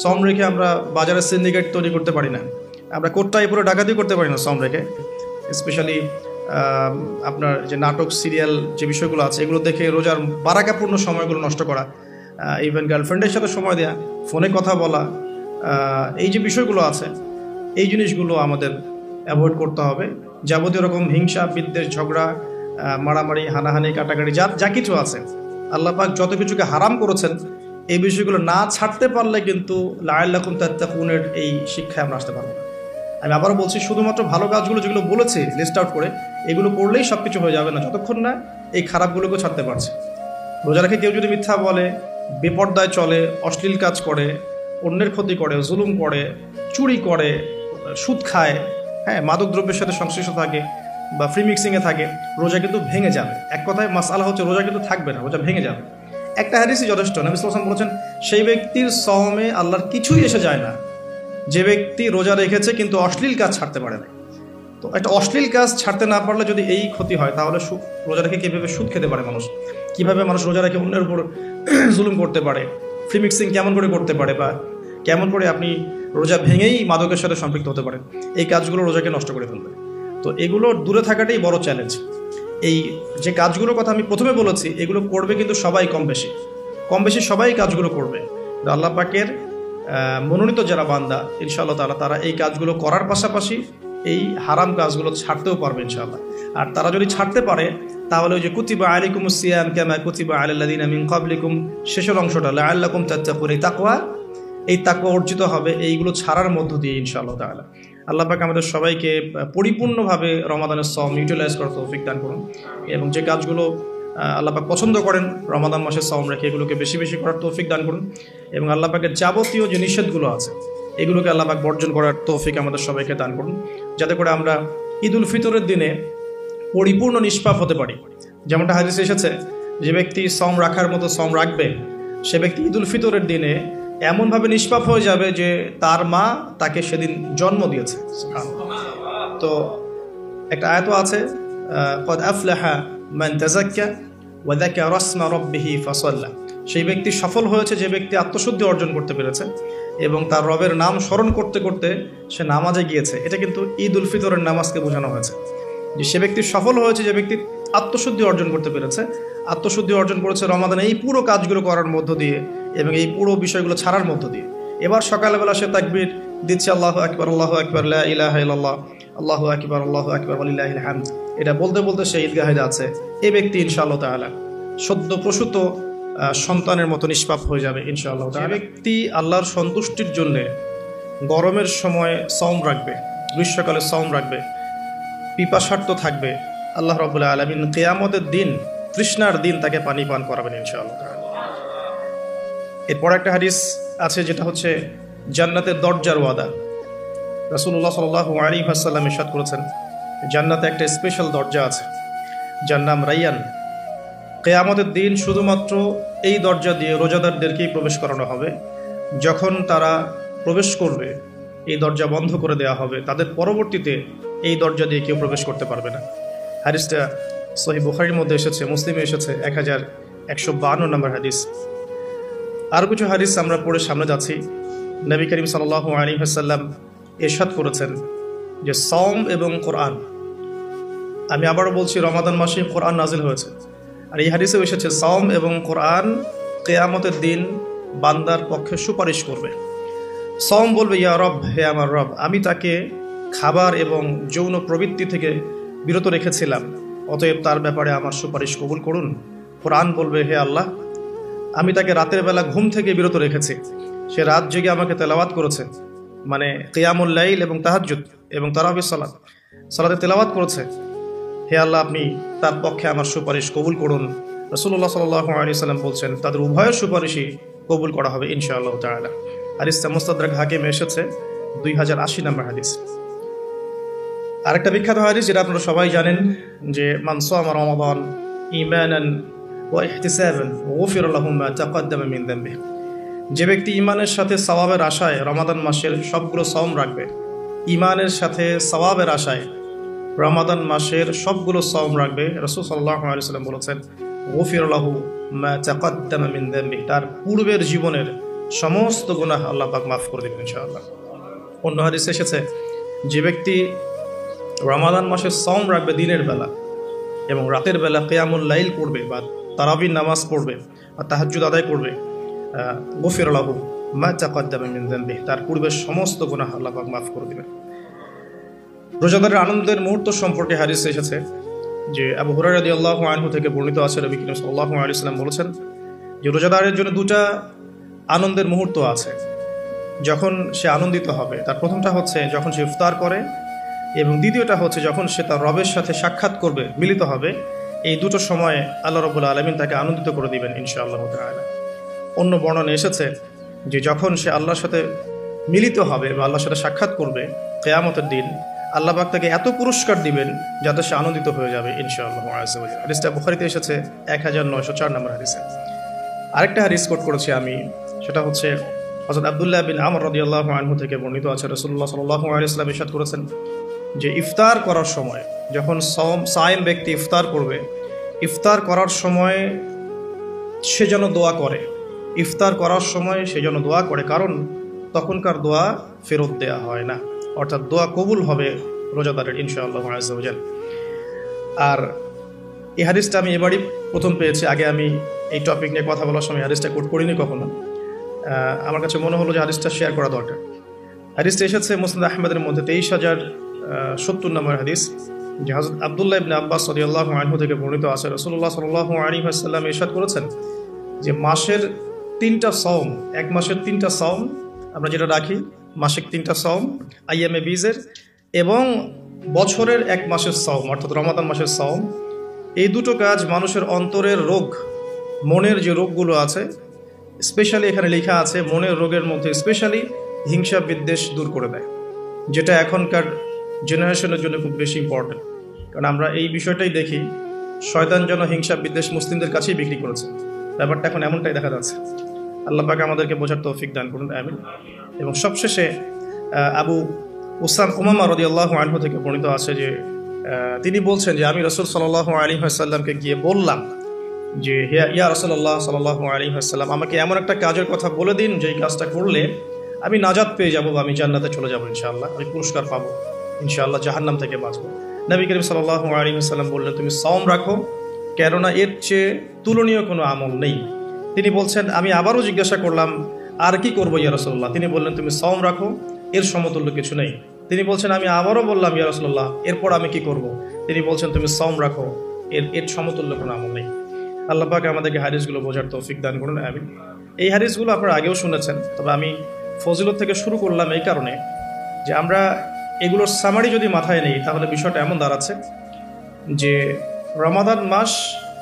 সওম রেখে আমরা বাজারে সিন্ডিকেট তৈরি করতে পারি না, আমরা কোটটাই পুরো ডাকাতি করতে পারি না সওম রেখে। স্পেশালি আপনার যে নাটক সিরিয়াল যে বিষয়গুলো আছে এগুলো দেখে রোজার বারাকাপূর্ণ সময়গুলো নষ্ট করা, ইভেন গার্লফ্রেন্ডের সাথে সময় দেওয়া, ফোনে কথা বলা, এই যে বিষয়গুলো আছে এই জিনিসগুলো আমাদের অ্যাভয়েড করতে হবে। যাবতীয় রকম হিংসা বিদ্বেষ, ঝগড়া, মারামারি, হানাহানি, কাটাকাটি যা কিছু আছে আল্লাহ পাক যত কিছুকে হারাম করেছেন, এই বিষয়গুলো না ছাড়তে পারলে কিন্তু লাআল্লাকুম তাত্তাকুনের এই শিক্ষায় আমরা আসতে পারবো না। আমি আবারও বলছি, শুধুমাত্র ভালো কাজগুলো যেগুলো বলেছি লিস্ট আউট করে এগুলো করলেই সব কিছু হয়ে যাবে না, যতক্ষণ না এই খারাপগুলোকেও ছাড়তে পারছে। রোজা রেখে কেউ যদি মিথ্যা বলে, বেপর্দায় চলে, অশ্লীল কাজ করে, অন্যের ক্ষতি করে, জুলুম করে, চুরি করে, সুদ খায়, হ্যাঁ, মাদক দ্রব্যের সাথে সংশ্লিষ্ট থাকে বা ফ্রি মিক্সিংয়ে থাকে, রোজা কিন্তু ভেঙে যাবে। এক কথায় মাসআলা হচ্ছে রোজা কিন্তু থাকবে না, রোজা ভেঙে যাবে। একটা হাদিসই যথেষ্ট। নবী সাল্লাল্লাহু আলাইহি ওয়াসাল্লাম বলেছেন, সেই ব্যক্তির সওমে আল্লাহর কিছুই এসে যায় না যে ব্যক্তি রোজা রেখেছে কিন্তু অশ্লীল কাজ ছাড়তে পারে না। তো একটা অশ্লীল কাজ ছাড়তে না পারলে যদি এই ক্ষতি হয়, তাহলে রোজা রেখে কীভাবে সুদ খেতে পারে মানুষ, কীভাবে মানুষ রোজা রেখে অন্যের উপর জুলুম করতে পারে, ফ্রি মিক্সিং কেমন করে করতে পারে, বা কেমন করে আপনি রোজা ভেঙেই মাদকের সাথে সম্পৃক্ত হতে পারেন, এই কাজগুলো রোজাকে নষ্ট করে ফেলবে। তো এগুলো দূরে থাকাটাই বড় চ্যালেঞ্জ। এই যে কাজগুলোর কথা আমি প্রথমে বলেছি এগুলো করবে কিন্তু সবাই কম বেশি সবাই কাজগুলো করবে। আল্লাহ পাকের মনোনীত যারা বান্দা ইনশাআল্লাহ তাআলা, তারা এই কাজগুলো করার পাশাপাশি এই হারাম কাজগুলো ছাড়তেও পারবে ইনশাআল্লাহ। আর তারা যদি ছাড়তে পারে তাহলে ওই যে কুতিবা আলাইকুমুস সিয়াম কামা কুতিবা আলাল লাযিনা মিন ক্বাবলিকুম, শেষের অংশটা লাআল্লাকুম তাত্তাকুন, এই তাকওয়া এই তাকওয়া অর্জিত হবে এইগুলো ছাড়ার মধ্য দিয়ে ইনশাআল্লাহ তাআলা। আল্লাহ পাক আমাদের সবাইকে পরিপূর্ণভাবে রমাদানের সওম ইউটিলাইজ করার তৌফিক দান করুন, এবং যে কাজগুলো আল্লাহ পাক পছন্দ করেন রমাদান মাসের সওম রেখে এগুলোকে বেশি বেশি করার তৌফিক দান করুন, এবং আল্লাহ পাকের যাবতীয় যে নিষেধগুলো আছে এগুলোকে আল্লাহ পাক বর্জন করার তৌফিক আমাদের সবাইকে দান করুন, যাতে করে আমরা ঈদ উল ফিতরের দিনে পরিপূর্ণ নিষ্পাপ হতে পারি। যেমনটা হাদিসে এসেছে, যে ব্যক্তি সওম রাখার মতো সওম রাখবে সে ব্যক্তি ঈদ উল ফিতরের দিনে এমনভাবে নিষ্পাপ হয়ে যাবে যে তার মা তাকে সেদিন জন্ম দিয়েছে। তো একটা আয়াত আছে, ক্বাদ আফলাহা মান তাযাক্কা ওয়া যাকারা ইসমা রাব্বিহি ফাসাল্লা। সেই ব্যক্তি সফল হয়েছে যে ব্যক্তি আত্মশুদ্ধি অর্জন করতে পেরেছে এবং তার রবের নাম স্মরণ করতে করতে সে নামাজে গিয়েছে। এটা কিন্তু ঈদ উল ফিতরের নামাজকে বোঝানো হয়েছে, যে সে ব্যক্তি সফল হয়েছে যে ব্যক্তি আত্মশুদ্ধি অর্জন করতে পেরেছে। আত্মশুদ্ধি অর্জন করেছে রমাদানে এই পুরো কাজগুলো করার মধ্য দিয়ে এবং এই পুরো বিষয়গুলো ছাড়ার মধ্য দিয়ে। এবার সকালবেলা সে তাকবীর দিচ্ছে, আল্লাহু আকবার লা ইলাহা ইল্লাল্লাহ, আল্লাহু আকবার ওয়ালিল্লাহিল হামদ। এটা বলতে বলতে সে ঈদগাহে যাচ্ছে। এই ব্যক্তি ইনশাআল্লাহ তাআলা সদ্য প্রসূত সন্তানের মতো নিষ্পাপ হয়ে যাবে ইনশাআল্লাহ তাআলা। ব্যক্তি আল্লাহর সন্তুষ্টির জন্য গরমের সময় সওম রাখবে, গ্রীষ্মকালে সওম রাখবে, পিপাসার্ত থাকবে, আল্লাহ রাব্বুল আলামিন কিয়ামতের দিন তৃষ্ণার দিন তাকে পানি পান করাবেন ইনশাআল্লাহ। এরপর একটা হাদিস আছে যেটা হচ্ছে জান্নাতের দরজার ওয়াদা। রাসূলুল্লাহ সাল্লাল্লাহু আলাইহি ওয়াসাল্লাম ইরশাদ করেছেন, জান্নাতে একটা স্পেশাল দরজা আছে যার নাম রাইয়ান। কিয়ামতের দিন শুধুমাত্র এই দরজা দিয়ে রোজাদারদেরকেই প্রবেশ করানো হবে। যখন তারা প্রবেশ করবে এই দরজা বন্ধ করে দেওয়া হবে, তাদের পরবর্তীতে এই দরজা দিয়ে কেউ প্রবেশ করতে পারবে না। হাদিসটা সহিহ বুখারীর মধ্যে এসেছে, মুসলিমে এসেছে 1152 নম্বর হাদিস। আরও কিছু হাদিস আমরা পড়ে সামনে যাচ্ছি। নবী করিম সাল্লাল্লাহু আলাইহি ওয়াসাল্লাম ইরশাদ করেছেন যে সওম এবং কোরআন, আমি আবারও বলছি রমাদান মাসে কোরআন নাজিল হয়েছে, আর এই হাদিসেও এসেছে সওম এবং কোরআন কিয়ামতের দিন বান্দার পক্ষে সুপারিশ করবে। সওম বলবে, ইয়া রব, হে আমার রব, আমি তাকে খাবার এবং যৌন প্রবৃত্তি থেকে বিরত রেখেছিলাম, অতএব তার ব্যাপারে আমার সুপারিশ কবুল করুন। কোরআন বলবে, হে আল্লাহ, আমি তাকে রাতের বেলা ঘুম থেকে বিরত রেখেছি, সে রাত জেগে আমাকে তেলাওয়াত করেছে, মানে কিয়ামুল লাইল এবং তাহাজ্জুদ এবং তারাবির সালাতে তেলাওয়াত করেছে, হে আল্লাহ, আপনি তার পক্ষে আমার সুপারিশ কবুল করুন। রাসূলুল্লাহ সাল্লাল্লাহু আলাইহি ওয়াসাল্লাম বলছেন তাদের উভয়ের সুপারিশই কবুল করা হবে ইনশাআল্লাহ তাআলা। হাদিসটা মুস্তাদরাক হাকিমে এসেছে 2080 নম্বর হাদিস। আরেকটা বিখ্যাত হাদিস যেটা আপনারা সবাই জানেন, যে মান সামা রমাদান ঈমানান ওয়া ইহতিসাবান গুফিরা লাহু মা তাকদ্দামা মিন যামবিহি। যে ব্যক্তি ঈমানের সাথে সওয়াবের আশায় রমাদান মাসের সবগুলো সওম রাখবে, ঈমানের সাথে সওয়াবের আশায় রমাদান মাসের সবগুলো সওম রাখবে, রাসূল সাল্লাল্লাহু আলাইহি ওয়াসাল্লাম বলেছেন গুফিরা লাহু মা তাকদ্দামা মিন যামবিহি, তার পূর্বের জীবনের সমস্ত গুনাহ আল্লাহ পাক মাফ করে দেবেন ইনশাআল্লাহ। অন্য হাদিসে এসেছে, যে ব্যক্তি রমাদান মাসে সওম রাখবে দিনের বেলা এবং রাতের বেলা কিয়ামুল লাইল পড়বে বা তারাবির নামাজ পড়বে বা তাহাজ্জুদ আদায় করবে, গফির লাহু মা তাকদ্দামা মিন যামবিহি, তার পূর্বের সমস্ত গুনাহ আল্লাহ পাক মাফ করে দিবেন। রোজাদারের আনন্দের মুহূর্ত সম্পর্কে হাদিস এসেছে, যে আবু হুরায়রা রাদিয়াল্লাহু আনহু থেকে বর্ণিত আছে, নবী করিম সাল্লাল্লাহু আলাইহি ওয়াসাল্লাম বলেছেন যে রোজাদারের জন্য দুটা আনন্দের মুহূর্ত আছে যখন সে আনন্দিত হবে। তার প্রথমটা হচ্ছে যখন সে ইফতার করে, এবং দ্বিতীয়টা হচ্ছে যখন সে তার রবের সাথে সাক্ষাৎ করবে, মিলিত হবে। এই দুটো সময়ে আল্লাহ রাব্বুল আলামিন তাকে আনন্দিত করে দিবেন ইনশাআল্লাহ তাআলা। অন্য বর্ণনা এসেছে যে যখন সে আল্লাহর সাথে মিলিত হবে বা আল্লাহর সাথে সাক্ষাৎ করবে কিয়ামতের দিন, আল্লাহ পাক তাকে এত পুরস্কার দিবেন যাতে সে আনন্দিত হয়ে যাবে ইনশাআল্লাহ আযজা ওয়া জাল্লা। হাদিসটা বুখারীতে এসেছে 1904 নম্বর হাদিসে। আরেকটা হাদিস কোট করেছি আমি, সেটা হচ্ছে হযরত আব্দুল্লাহ বিন আমর রাদিয়াল্লাহু আনহু থেকে বর্ণিত আছে, রাসূলুল্লাহ সাল্লাল্লাহু আলাইহি ওয়াসাল্লাম ইরশাদ করেছেন যে ইফতার করার সময় যখন সায়েম ব্যক্তি ইফতার করবে, ইফতার করার সময় সে যেন দোয়া করে, ইফতার করার সময় সে যেন দোয়া করে, কারণ তখনকার দোয়া ফেরত দেয়া হয় না, অর্থাৎ দোয়া কবুল হবে রোজাদারের ইনশাআল্লাহ আযজা ওয়া জাল্লা। আর এই হাদিসটা আমি এবারই প্রথম পেয়েছি, আগে আমি এই টপিক নিয়ে কথা বলার সময় হাদিসটা কোট করিনি কখনো। আমার কাছে মনে হলো যে হাদিসটা শেয়ার করা দরকার। হাদিসটা এসেছে মুসনাদ আহমদের মধ্যে 23070 নম্বর হাদিস, যে হযরত আব্দুল্লাহ ইবনে আব্বাস রাদিয়াল্লাহু আনহু থেকে বর্ণিত আছে, রাসূলুল্লাহ সাল্লাল্লাহু আলাইহি ওয়াসাল্লাম ইরশাদ করেছেন যে মাসের 3টা সওম, এক মাসের 3টা সওম আমরা যেটা রাখি, মাসিক 3টা সওম, আইয়ামে বীজের, এবং বছরের 1 মাসের সওম অর্থাৎ রমাদান মাসের সওম, এই দুটো কাজ মানুষের অন্তরের রোগ, মনের যে রোগগুলো আছে, স্পেশালি এখানে লেখা আছে মনের রোগের মধ্যে স্পেশালি হিংসা বিদ্বেষ দূর করে দেয়, যেটা এখনকার জেনারেশনের জন্য খুব বেশি ইম্পর্টেন্ট। কারণ আমরা এই বিষয়টাই দেখি, শয়তান যেন হিংসা বিদ্বেষ মুসলিমদের কাছেই বিক্রি করেছে, ব্যাপারটা এখন এমনটাই দেখা যাচ্ছে। আল্লাহ পাক আমাদেরকে বোঝার তৌফিক দান করুন, আমিন। এবং সবশেষে আবু উমামা রাদিয়াল্লাহু আনহু থেকে বর্ণিত আছে যে তিনি বলছেন যে আমি রাসূল সাল্লাল্লাহু আলাইহি ওয়াসাল্লামকে গিয়ে বললাম যে ইয়া রাসূলুল্লাহ সাল্লাল্লাহু আলাইহি ওয়াসাল্লাম, আমাকে এমন একটা কাজের কথা বলে দিন যে কাজটা করলে আমি নাজাত পেয়ে যাব বা আমি জান্নাতে চলে যাব ইনশাআল্লাহ, আমি পুরস্কার পাবো ইনশাআল্লাহ, জাহান্নাম থেকে বাঁচবো। নবী করিম সাল্লাল্লাহু আলাইহি ওয়াসাল্লাম বললেন, তুমি সাওম রাখো, কেননা এর চেয়ে তুলনীয় কোনো আমল নেই। তিনি বলছেন, আমি আবারও জিজ্ঞাসা করলাম আর কি করবো ইয়া রাসূলুল্লাহ? তিনি বললেন, তুমি সাওম রাখো, এর সমতুল্য কিছু নেই। তিনি বলছেন, আমি আবারও বললাম ইয়া রাসূলুল্লাহ, এরপর আমি কি করব? তিনি বলছেন, তুমি সাওম রাখো, এর সমতুল্য কোনো আমল নেই। আল্লাহ পাক আমাদেরকে হাদিসগুলো বোঝার তৌফিক দান করুন, আমিন। এই হাদিসগুলো আপনারা আগেও শুনেছেন, তবে আমি ফজিলত থেকে শুরু করলাম এই কারণে যে আমরা এগুলোর সামারি যদি মাথায় নেই তাহলে বিষয়টা এমন দাঁড়াচ্ছে যে রমাদান মাস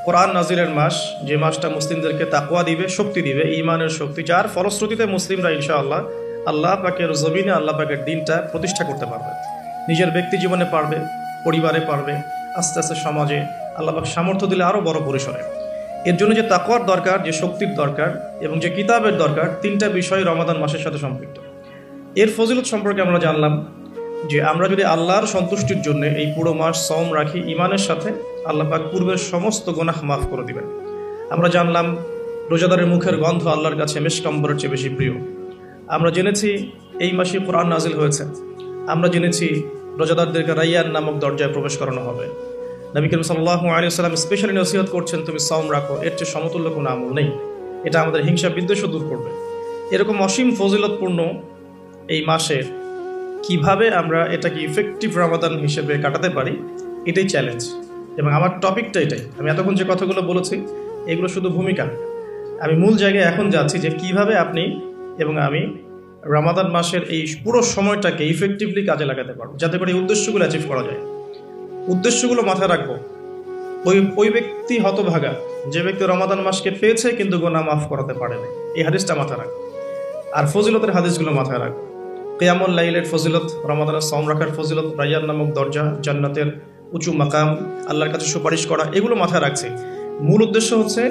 কোরআন নাজিলের মাস, যে মাসটা মুসলিমদেরকে তাকওয়া দিবে, শক্তি দিবে, ঈমানের শক্তি, যার ফলশ্রুতিতে মুসলিমরা ইনশাআল্লাহ আল্লাহ পাকের জমিনে আল্লাহ পাকের দিনটা প্রতিষ্ঠা করতে পারবে, নিজের ব্যক্তি জীবনে পারবে, পরিবারে পারবে, আস্তে আস্তে সমাজে আল্লাহ পাক সামর্থ্য দিলে আরও বড় পরিসরে। এর জন্য যে তাকওয়ার দরকার, যে শক্তির দরকার এবং যে কিতাবের দরকার, 3টা বিষয় রমাদান মাসের সাথে সম্পৃক্ত। এর ফজিলত সম্পর্কে আমরা জানলাম যে আমরা যদি আল্লাহর সন্তুষ্টির জন্য এই পুরো মাস সাওম রাখি ঈমানের সাথে, আল্লাহ পাক পূর্বের সমস্ত গুনাহ মাফ করে দিবেন। আমরা জানলাম রোজাদারের মুখের গন্ধ আল্লাহর কাছে মেশকাম্বরের চেয়ে বেশি প্রিয়। আমরা জেনেছি এই মাসে কোরআন নাজিল হয়েছে। আমরা জেনেছি রোজাদারদেরকে রাইয়ান নামক দরজায় প্রবেশ করানো হবে। নবী করিম সাল্লাল্লাহু আলাইহি ওয়াসাল্লাম স্পেশালি নসিহত করছেন, তুমি সাওম রাখো, এর চেয়ে সমতুল্য কোনো আমল নেই। এটা আমাদের হিংসা বিদ্বেষও দূর করবে। এরকম অসীম ফজিলতপূর্ণ এই মাসে কিভাবে আমরা এটাকে ইফেক্টিভ রমাদান হিসেবে কাটাতে পারি, এটাই চ্যালেঞ্জ। এবং আমার টপিকটা এটাই। আমি এতক্ষণ যে কথাগুলো বলেছি এগুলো শুধু ভূমিকা, আমি মূল জায়গায় এখন যাচ্ছি যে কিভাবে আপনি এবং আমি রমাদান মাসের এই পুরো সময়টাকে ইফেক্টিভলি কাজে লাগাতে পারবো, যাতে করে এই উদ্দেশ্যগুলো অ্যাচিভ করা যায়। উদ্দেশ্যগুলো মাথায় রাখবো। ওই ব্যক্তি হতভাগা যে ব্যক্তি রমাদান মাসকে পেয়েছে কিন্তু গুনাহ মাফ করাতে পারেনি, এই হাদিসটা মাথায় রাখবো। আর ফজিলতের হাদিসগুলো মাথায় রাখবো। কিয়ামুল লাইলের ফজিলত, রমাদানের সাওম রাখার ফজিলত, রাইয়ান নামক দরজা, জান্নাতের উঁচু মাকাম, আল্লাহর কাছে সুপারিশ করা, এগুলো মাথায় রাখছে। মূল উদ্দেশ্য হচ্ছে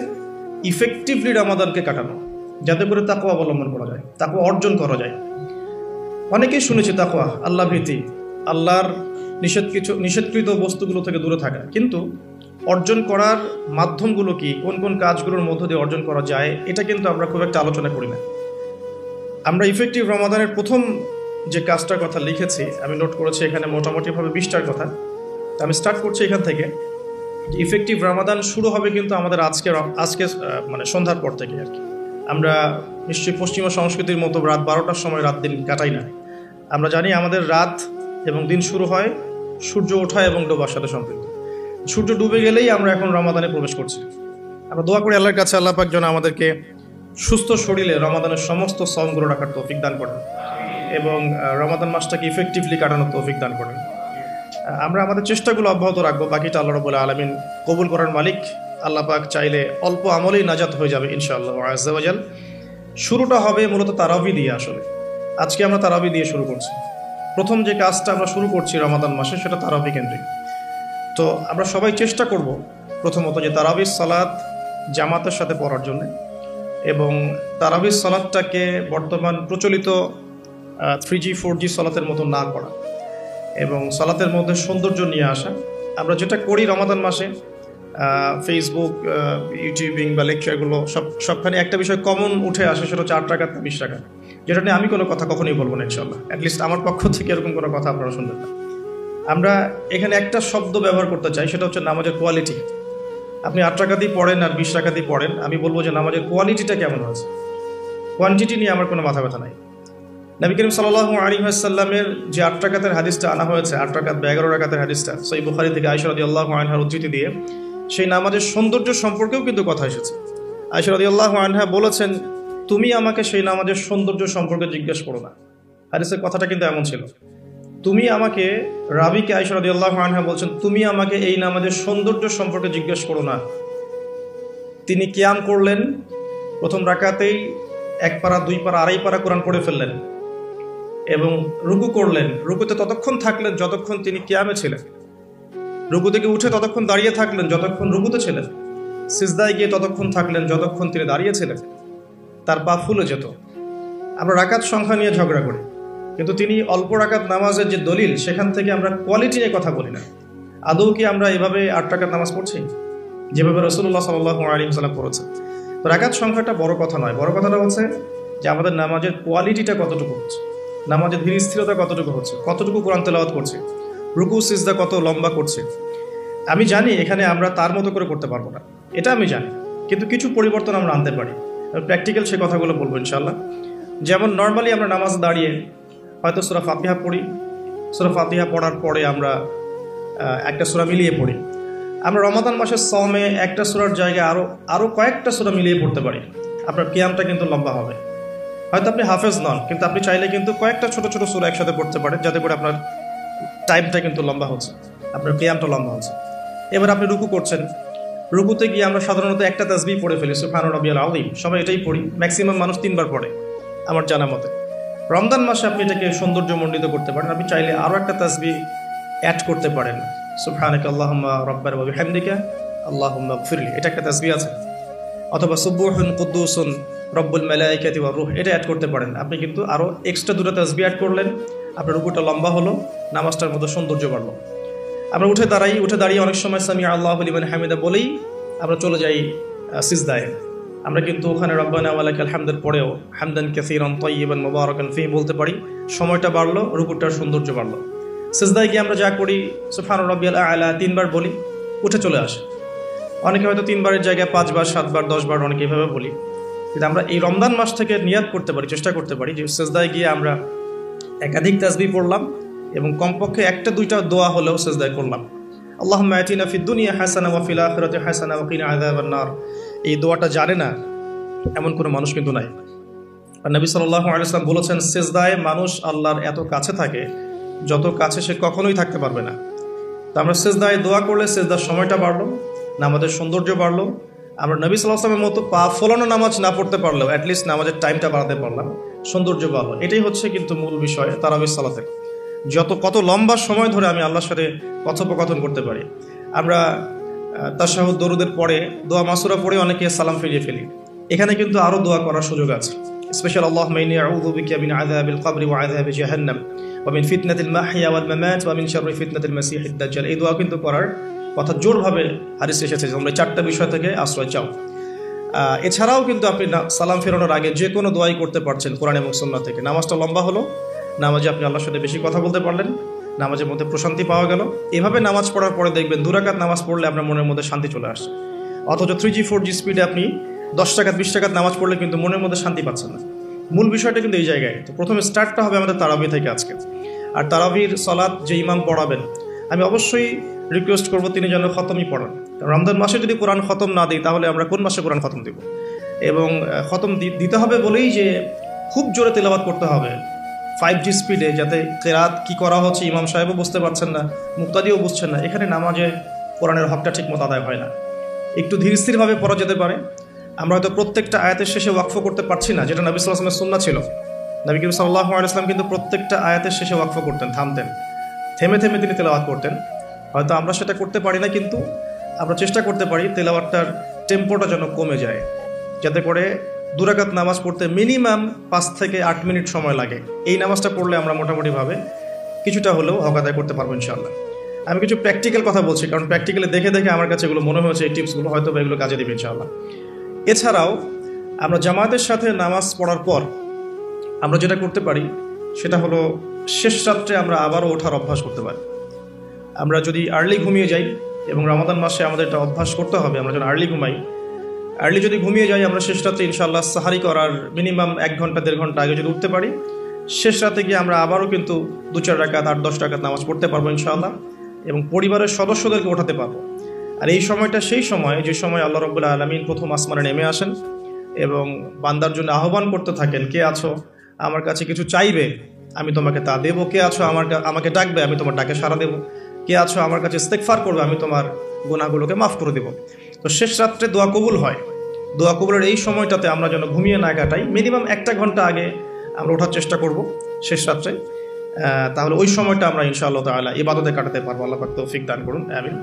ইফেক্টিভলি রমাদানকে কাটানো, যাতে করে তাকওয়া অবলম্বন করা যায়, তাকওয়া অর্জন করা যায়। অনেকেই শুনেছি তাকওয়া, আল্লাহ ভীতি, আল্লাহর নিষেধকৃত বস্তুগুলো থেকে দূরে থাকা, কিন্তু অর্জন করার মাধ্যমগুলো কি, কোন কোন কাজগুলোর মধ্য দিয়ে অর্জন করা যায়, এটা কিন্তু আমরা খুব একটা আলোচনা করি না। আমরা ইফেক্টিভ রমাদানের প্রথম যে কাজটার কথা লিখেছি, আমি নোট করেছি এখানে মোটামুটিভাবে 20টার কথা। আমি স্টার্ট করছি এখান থেকে। ইফেক্টিভ রমাদান শুরু হবে কিন্তু আমাদের আজকে মানে সন্ধ্যার পর থেকে আর কি। আমরা নিশ্চয়ই পশ্চিমা সংস্কৃতির মতো রাত 12টার সময় রাত দিন কাটাই না। আমরা জানি আমাদের রাত এবং দিন শুরু হয় সূর্য ওঠা এবং ডোবার সাথে সম্পৃক্ত। সূর্য ডুবে গেলেই আমরা এখন রমাদানে প্রবেশ করছি। আমরা দোয়া করি আল্লাহর কাছে, আল্লাহ পাক যেন আমাদেরকে সুস্থ শরীরে রমাদানের সমস্ত সাওমগুলো রাখার তৌফিক দান করেন এবং রমাদান মাসটাকে ইফেক্টিভলি কাটানোর তৌফিক দান করেন। আমরা আমাদের চেষ্টাগুলো অব্যাহত রাখবো, বাকিটা আল্লাহ রাব্বুল আলামিন কবুল করার মালিক। আল্লাহ পাক চাইলে অল্প আমলেই নাজাত হয়ে যাবে ইনশাআল্লাহ আযজা ওয়া জাল। শুরুটা হবে মূলত তারাবি দিয়ে। আসলে আজকে আমরা তারাবি দিয়ে শুরু করছি। প্রথম যে কাজটা আমরা শুরু করছি রমাদান মাসে, সেটা তারাবি কেন্দ্রিক। তো আমরা সবাই চেষ্টা করব প্রথমত যে তারাবির সালাত জামাতের সাথে পড়ার জন্য, এবং তারাবির সালাতটাকে বর্তমান প্রচলিত 3G 4G সালাতের মতো না করা এবং সালাতের মধ্যে সৌন্দর্য নিয়ে আসা। আমরা যেটা করি রমাদান মাসে, ফেসবুক, ইউটিউবিং বা লেকচারগুলো সবখানে একটা বিষয় কমন উঠে আসে, সেটা হচ্ছে 8 টাকা 20 টাকা, যেটা নিয়ে আমি কোনো কথা কখনোই বলবো না ইনশাল্লাহ। অ্যাটলিস্ট আমার পক্ষ থেকে এরকম কোনো কথা আপনারা শুনবেন না। আমরা এখানে একটা শব্দ ব্যবহার করতে চাই, সেটা হচ্ছে নামাজের কোয়ালিটি। আপনি 8 টাকা দিয়ে পড়েন আর 20 টাকা দিয়ে পড়েন, আমি বলবো যে নামাজের কোয়ালিটিটা কেমন হয়েছে। কোয়ান্টিটি নিয়ে আমার কোনো মাথা ব্যথা নাই। নবী করিম সাল্লাল্লাহু আলাইহি ওয়াসাল্লামের যে 8 রাকাতের হাদিসটা আনা হয়েছে, 8 রাকাত বা 11 রাকাতের হাদিসটা সহিহ বুখারী থেকে আয়েশা রাদিয়াল্লাহু আনহার উদ্ধৃতি দিয়ে, সেই নামাজের সৌন্দর্য সম্পর্কেও কিন্তু কথা এসেছে। আয়েশা রাদিয়াল্লাহু আনহা বলেছেন তুমি আমাকে সেই নামাজের সৌন্দর্য সম্পর্কে জিজ্ঞেস করো না। হাদিসের কথাটা কিন্তু এমন ছিল, তুমি আমাকে, রাবিকে আয়েশা রাদিয়াল্লাহু আনহা বলছেন, তুমি আমাকে এই নামাজের সৌন্দর্য সম্পর্কে জিজ্ঞেস করো না। তিনি কিয়াম করলেন, প্রথম রাকাতেই 1 পারা 2 পারা 2.5 পারা কোরআন পড়ে ফেললেন এবং রুকু করলেন। রুকুতে ততক্ষণ থাকলেন যতক্ষণ তিনি কিয়ামে ছিলেন। রুকু থেকে উঠে ততক্ষণ দাঁড়িয়ে থাকলেন যতক্ষণ রুকুতে ছিলেন। সিজদায় গিয়ে ততক্ষণ থাকলেন যতক্ষণ তিনি দাঁড়িয়েছিলেন। তার পা ফুলে যেত। আমরা রাকাত সংখ্যা নিয়ে ঝগড়া করি, কিন্তু তিনি অল্প রাকাত নামাজের যে দলিল, সেখান থেকে আমরা কোয়ালিটি নিয়ে কথা বলি না। আদৌ কি আমরা এভাবে 8 রাকাত নামাজ পড়ছি যেভাবে রাসূলুল্লাহ সাল্লাল্লাহু আলাইহি ওয়াসাল্লাম পড়েছেন? তো রাকাত সংখ্যাটা বড় কথা নয়, বড় কথাটা হচ্ছে যে আমাদের নামাজের কোয়ালিটিটা কতটুকু হচ্ছে, নামাজের ধীর স্থিরতা কতটুকু হচ্ছে, কতটুকু কোরআন তেলাওয়াত করছে, রুকু সিজদা কত লম্বা করছে। আমি জানি এখানে আমরা তার মতো করে করতে পারবো না, এটা আমি জানি, কিন্তু কিছু পরিবর্তন আমরা আনতে পারি। প্র্যাকটিক্যাল সে কথাগুলো বলবো ইনশাআল্লাহ। যেমন নর্মালি আমরা নামাজ দাঁড়িয়ে হয়তো সূরা ফাতিহা পড়ি, সূরা ফাতিহা পড়ার পরে আমরা একটা সূরা মিলিয়ে পড়ি। আমরা রমাদান মাসের সওমে একটা সূরার জায়গায় আরও কয়েকটা সূরা মিলিয়ে পড়তে পারি। আপনার কিয়ামটা কিন্তু লম্বা হবে। হয়তো আপনি হাফেজ নন, কিন্তু আপনি চাইলে কিন্তু কয়েকটা ছোট ছোট সূরা একসাথে পড়তে পারেন, যাতে করে আপনার টাইমটা কিন্তু লম্বা হচ্ছে, আপনার কিয়ামটা লম্বা হচ্ছে। এবার আপনি রুকু করছেন, রুকুতে গিয়ে আমরা সাধারণত একটা তাসবিহ পড়ে ফেলি, সুবহান রাব্বিয়াল আযীম, সবাই এটাই পড়ি। ম্যাক্সিমাম মানুষ 3 বার পড়ে আমার জানা মতে। রমজান মাসে আপনি এটাকে সৌন্দর্যমণ্ডিত করতে পারেন। আপনি চাইলে আরও একটা তাসবিহ অ্যাড করতে পারেন, সুবহানাকা আল্লাহুম্মা রাব্বানা ওয়া বিহামদিকা আল্লাহুম্মা গফিরলি, এটা একটা তাসবিহ আছে। অথবা সুবহুন কুদ্দুসুন রব্বুল মালাইকাতি ওয়ার রূহ, এটা অ্যাড করতে পারেন। আপনি কিন্তু আরও এক্সট্রা 2টা তাসবিহ অ্যাড করলেন, আপনার রুকুটা লম্বা হলো, নামাজটার মতো সৌন্দর্য বাড়লো। আমরা উঠে দাঁড়িয়ে অনেক সময় সামি আল্লাহু লিমান হামিদা বলেই আমরা চলে যাই সিজদায়। আমরা কিন্তু ওখানে রব্বানা ওয়া লাকাল হামদের পরেও হামদান কাসীরান তাইয়িবান মুবারাকান ফীহি বলতে পারি, সময়টা বাড়লো, রুকুটার সৌন্দর্য বাড়লো। সিজদায় গিয়ে আমরা যা করি সুবহান রাব্বিয়াল আ'লা 3 বার বলি, উঠে চলে আসে। অনেকে হয়তো 3 বারের জায়গায় 5 বার 7 বার 10 বার অনেকে এভাবে বলি। কিন্তু আমরা এই রমজান মাস থেকে নিয়াত করতে পারি, চেষ্টা করতে পারি যে সিজদায় গিয়ে আমরা একাধিক তাসবিহ পড়লাম এবং কমপক্ষে 1-2টা দোয়া হলেও সিজদায় করলাম। আল্লাহুম্মা আতিনা ফিদ দুনিয়া হাসানা ওয়া ফিল আখিরাতি হাসানা ওয়া কিনা আযাবান নার। এই দোয়াটা জানে না এমন কোনো মানুষ কিন্তু নাই। আর নবী সাল্লাল্লাহু আলাইহি ওয়াসাল্লাম বলেছেন, সিজদায় মানুষ আল্লাহর এত কাছে থাকে যত কাছে সে কখনোই থাকতে পারবে না। তো আমরা সিজদায় দোয়া করলে সিজদার সময়টা বাড়লো, নামাজের সৌন্দর্য বাড়লো। আমরা নবী সাল্লাল্লাহু আলাইহি ওয়াসাল্লামের মতো পা ফলানো নামাজ না পড়তে পারলেও অ্যাটলিস্ট নামাজের টাইমটা বাড়াতে পারলাম, সৌন্দর্য বাড়লো। এটাই হচ্ছে কিন্তু মূল বিষয় তারাবির সালাতে। কত লম্বা সময় ধরে আমি আল্লাহর সাথে কথোপকথন করতে পারি। আমরা তাশাহুদ দরুদের পরে দোয়া মাসুরা পড়ে অনেকে সালাম ফিরিয়ে ফেলি। এখানে কিন্তু আরও দোয়া করার সুযোগ আছে। স্পেশাল আল্লাহুম্মা ইন্নী আউযু বিকা মিন আযাবিল কবরি ওয়া আযাবি জাহান্নাম ওয়া মিন ফিতনাতিল মাহইয়া ওয়াল মামাত ওয়া মিন শাররি ফিতনাতিল মাসিহিদ দাজ্জাল। এই দোয়া কিন্তু করার কথা জোরভাবে হাদিসে এসেছে, তোমরা 4টা বিষয় থেকে আশ্রয় চাও। এছাড়াও কিন্তু আপনি সালাম ফেরানোর আগে যে কোনো দোয়াই করতে পারছেন কোরআন এবং সুন্নাহ থেকে। নামাজটা লম্বা হলো, নামাজে আপনি আল্লাহর সাথে বেশি কথা বলতে পারলেন, নামাজের মধ্যে প্রশান্তি পাওয়া গেল। এভাবে নামাজ পড়ার পরে দেখবেন 2 রাকাত নামাজ পড়লে আপনার মনের মধ্যে শান্তি চলে আসছে। অথচ 3G 4G স্পিডে আপনি 10 রাকাত 20 রাকাত নামাজ পড়লে কিন্তু মনের মধ্যে শান্তি পাচ্ছেন না। মূল বিষয়টা কিন্তু এই জায়গায়। তো প্রথমে স্টার্টটা হবে আমাদের তারাবি থেকে আজকে। আর তারাবির সালাত যে ইমাম পড়াবেন, আমি অবশ্যই রিকোয়েস্ট করবো তিনি যেন খতমই পড়ান। রমজান মাসে যদি কোরআন খতম না দিই তাহলে আমরা কোন মাসে কোরআন খতম দিব? এবং খতম দিতে হবে বলেই যে খুব জোরে তেলাওয়াত করতে হবে 5G স্পিডে, যাতে কেরাত কি করা হচ্ছে ইমাম সাহেবও বুঝতে পারছেন না, মুক্তাদিও বুঝছেন না। এখানে নামাজে কোরআনের হকটা ঠিকমতো আদায় হয় না। একটু ধীর স্থিরভাবে পড়া যেতে পারে। আমরা হয়তো প্রত্যেকটা আয়াতের শেষে ওয়াকফ করতে পারছি না, যেটা নবী সাল্লাল্লাহু আলাইহি ওয়াসাল্লামের সুন্নাহ ছিল। নবী করিম সাল্লাল্লাহু আলাইহি ওয়াসাল্লাম কিন্তু প্রত্যেকটা আয়াতের শেষে ওয়াকফ করতেন, থামতেন, থেমে থেমে তিনি তেলাওয়াত করতেন। হয়তো আমরা সেটা করতে পারি না, কিন্তু আমরা চেষ্টা করতে পারি তেলাওয়াতটার টেম্পোটা যেন কমে যায়, যাতে করে 2 রাকাত নামাজ পড়তে মিনিমাম 5 থেকে 8 মিনিট সময় লাগে। এই নামাজটা পড়লে আমরা মোটামুটিভাবে কিছুটা হলেও হক আদায় করতে পারবো ইনশাআল্লাহ। আমি কিছু প্র্যাকটিক্যাল কথা বলছি, কারণ প্র্যাকটিক্যালি দেখে দেখে আমার কাছে এগুলো মনে হয়েছে, এই টিপসগুলো হয়তো এগুলো কাজে দেবে ইনশাআল্লাহ। এছাড়াও আমরা জামাতের সাথে নামাজ পড়ার পর আমরা যেটা করতে পারি সেটা হলো শেষ রাত্রে আমরা আবারও ওঠার অভ্যাস করতে পারি। আমরা যদি আর্লি ঘুমিয়ে যাই, এবং রমাদান মাসে আমাদের এটা অভ্যাস করতে হবে, আমরা যেন আর্লি ঘুমাই। আর্লি যদি ঘুমিয়ে যাই আমরা শেষ রাতে ইনশাআল্লাহ সাহারি করার মিনিমাম 1 ঘন্টা 1.5 ঘন্টা আগে যদি উঠতে পারি, শেষ রাতে গিয়ে আমরা আবারও কিন্তু 2-4 রাকাত 8-10 রাকাত নামাজ পড়তে পারবো ইনশাআল্লাহ, এবং পরিবারের সদস্যদেরকে ওঠাতে পারবো। আর এই সময়টা সেই সময় যে সময় আল্লাহ রাব্বুল আলামিন প্রথম আসমানে নেমে আসেন, এবং বান্দার জন্য আহ্বান করতে থাকেন, কে আছো আমার কাছে কিছু চাইবে, আমি তোমাকে তা দেবো, কে আছো আমাকে ডাকবে, আমি তোমার ডাকে সাড়া দেবো, কে আছো আমার কাছে ইস্তেগফার করবে, আমি তোমার গুনাহগুলোকে মাফ করে দেবো। তো শেষ রাত্রে দোয়া কবুল হয়। দোয়া কবুলের এই সময়টাতে আমরা যেন ঘুমিয়ে না কাটাই, মিনিমাম 1 ঘন্টা আগে আমরা ওঠার চেষ্টা করব শেষ রাত্রে। তাহলে ওই সময়টা আমরা ইনশাআল্লাহ তাআলা ইবাদতে কাটাতে পারবো। আল্লাহ পাক তৌফিক দান করুন, আমিন।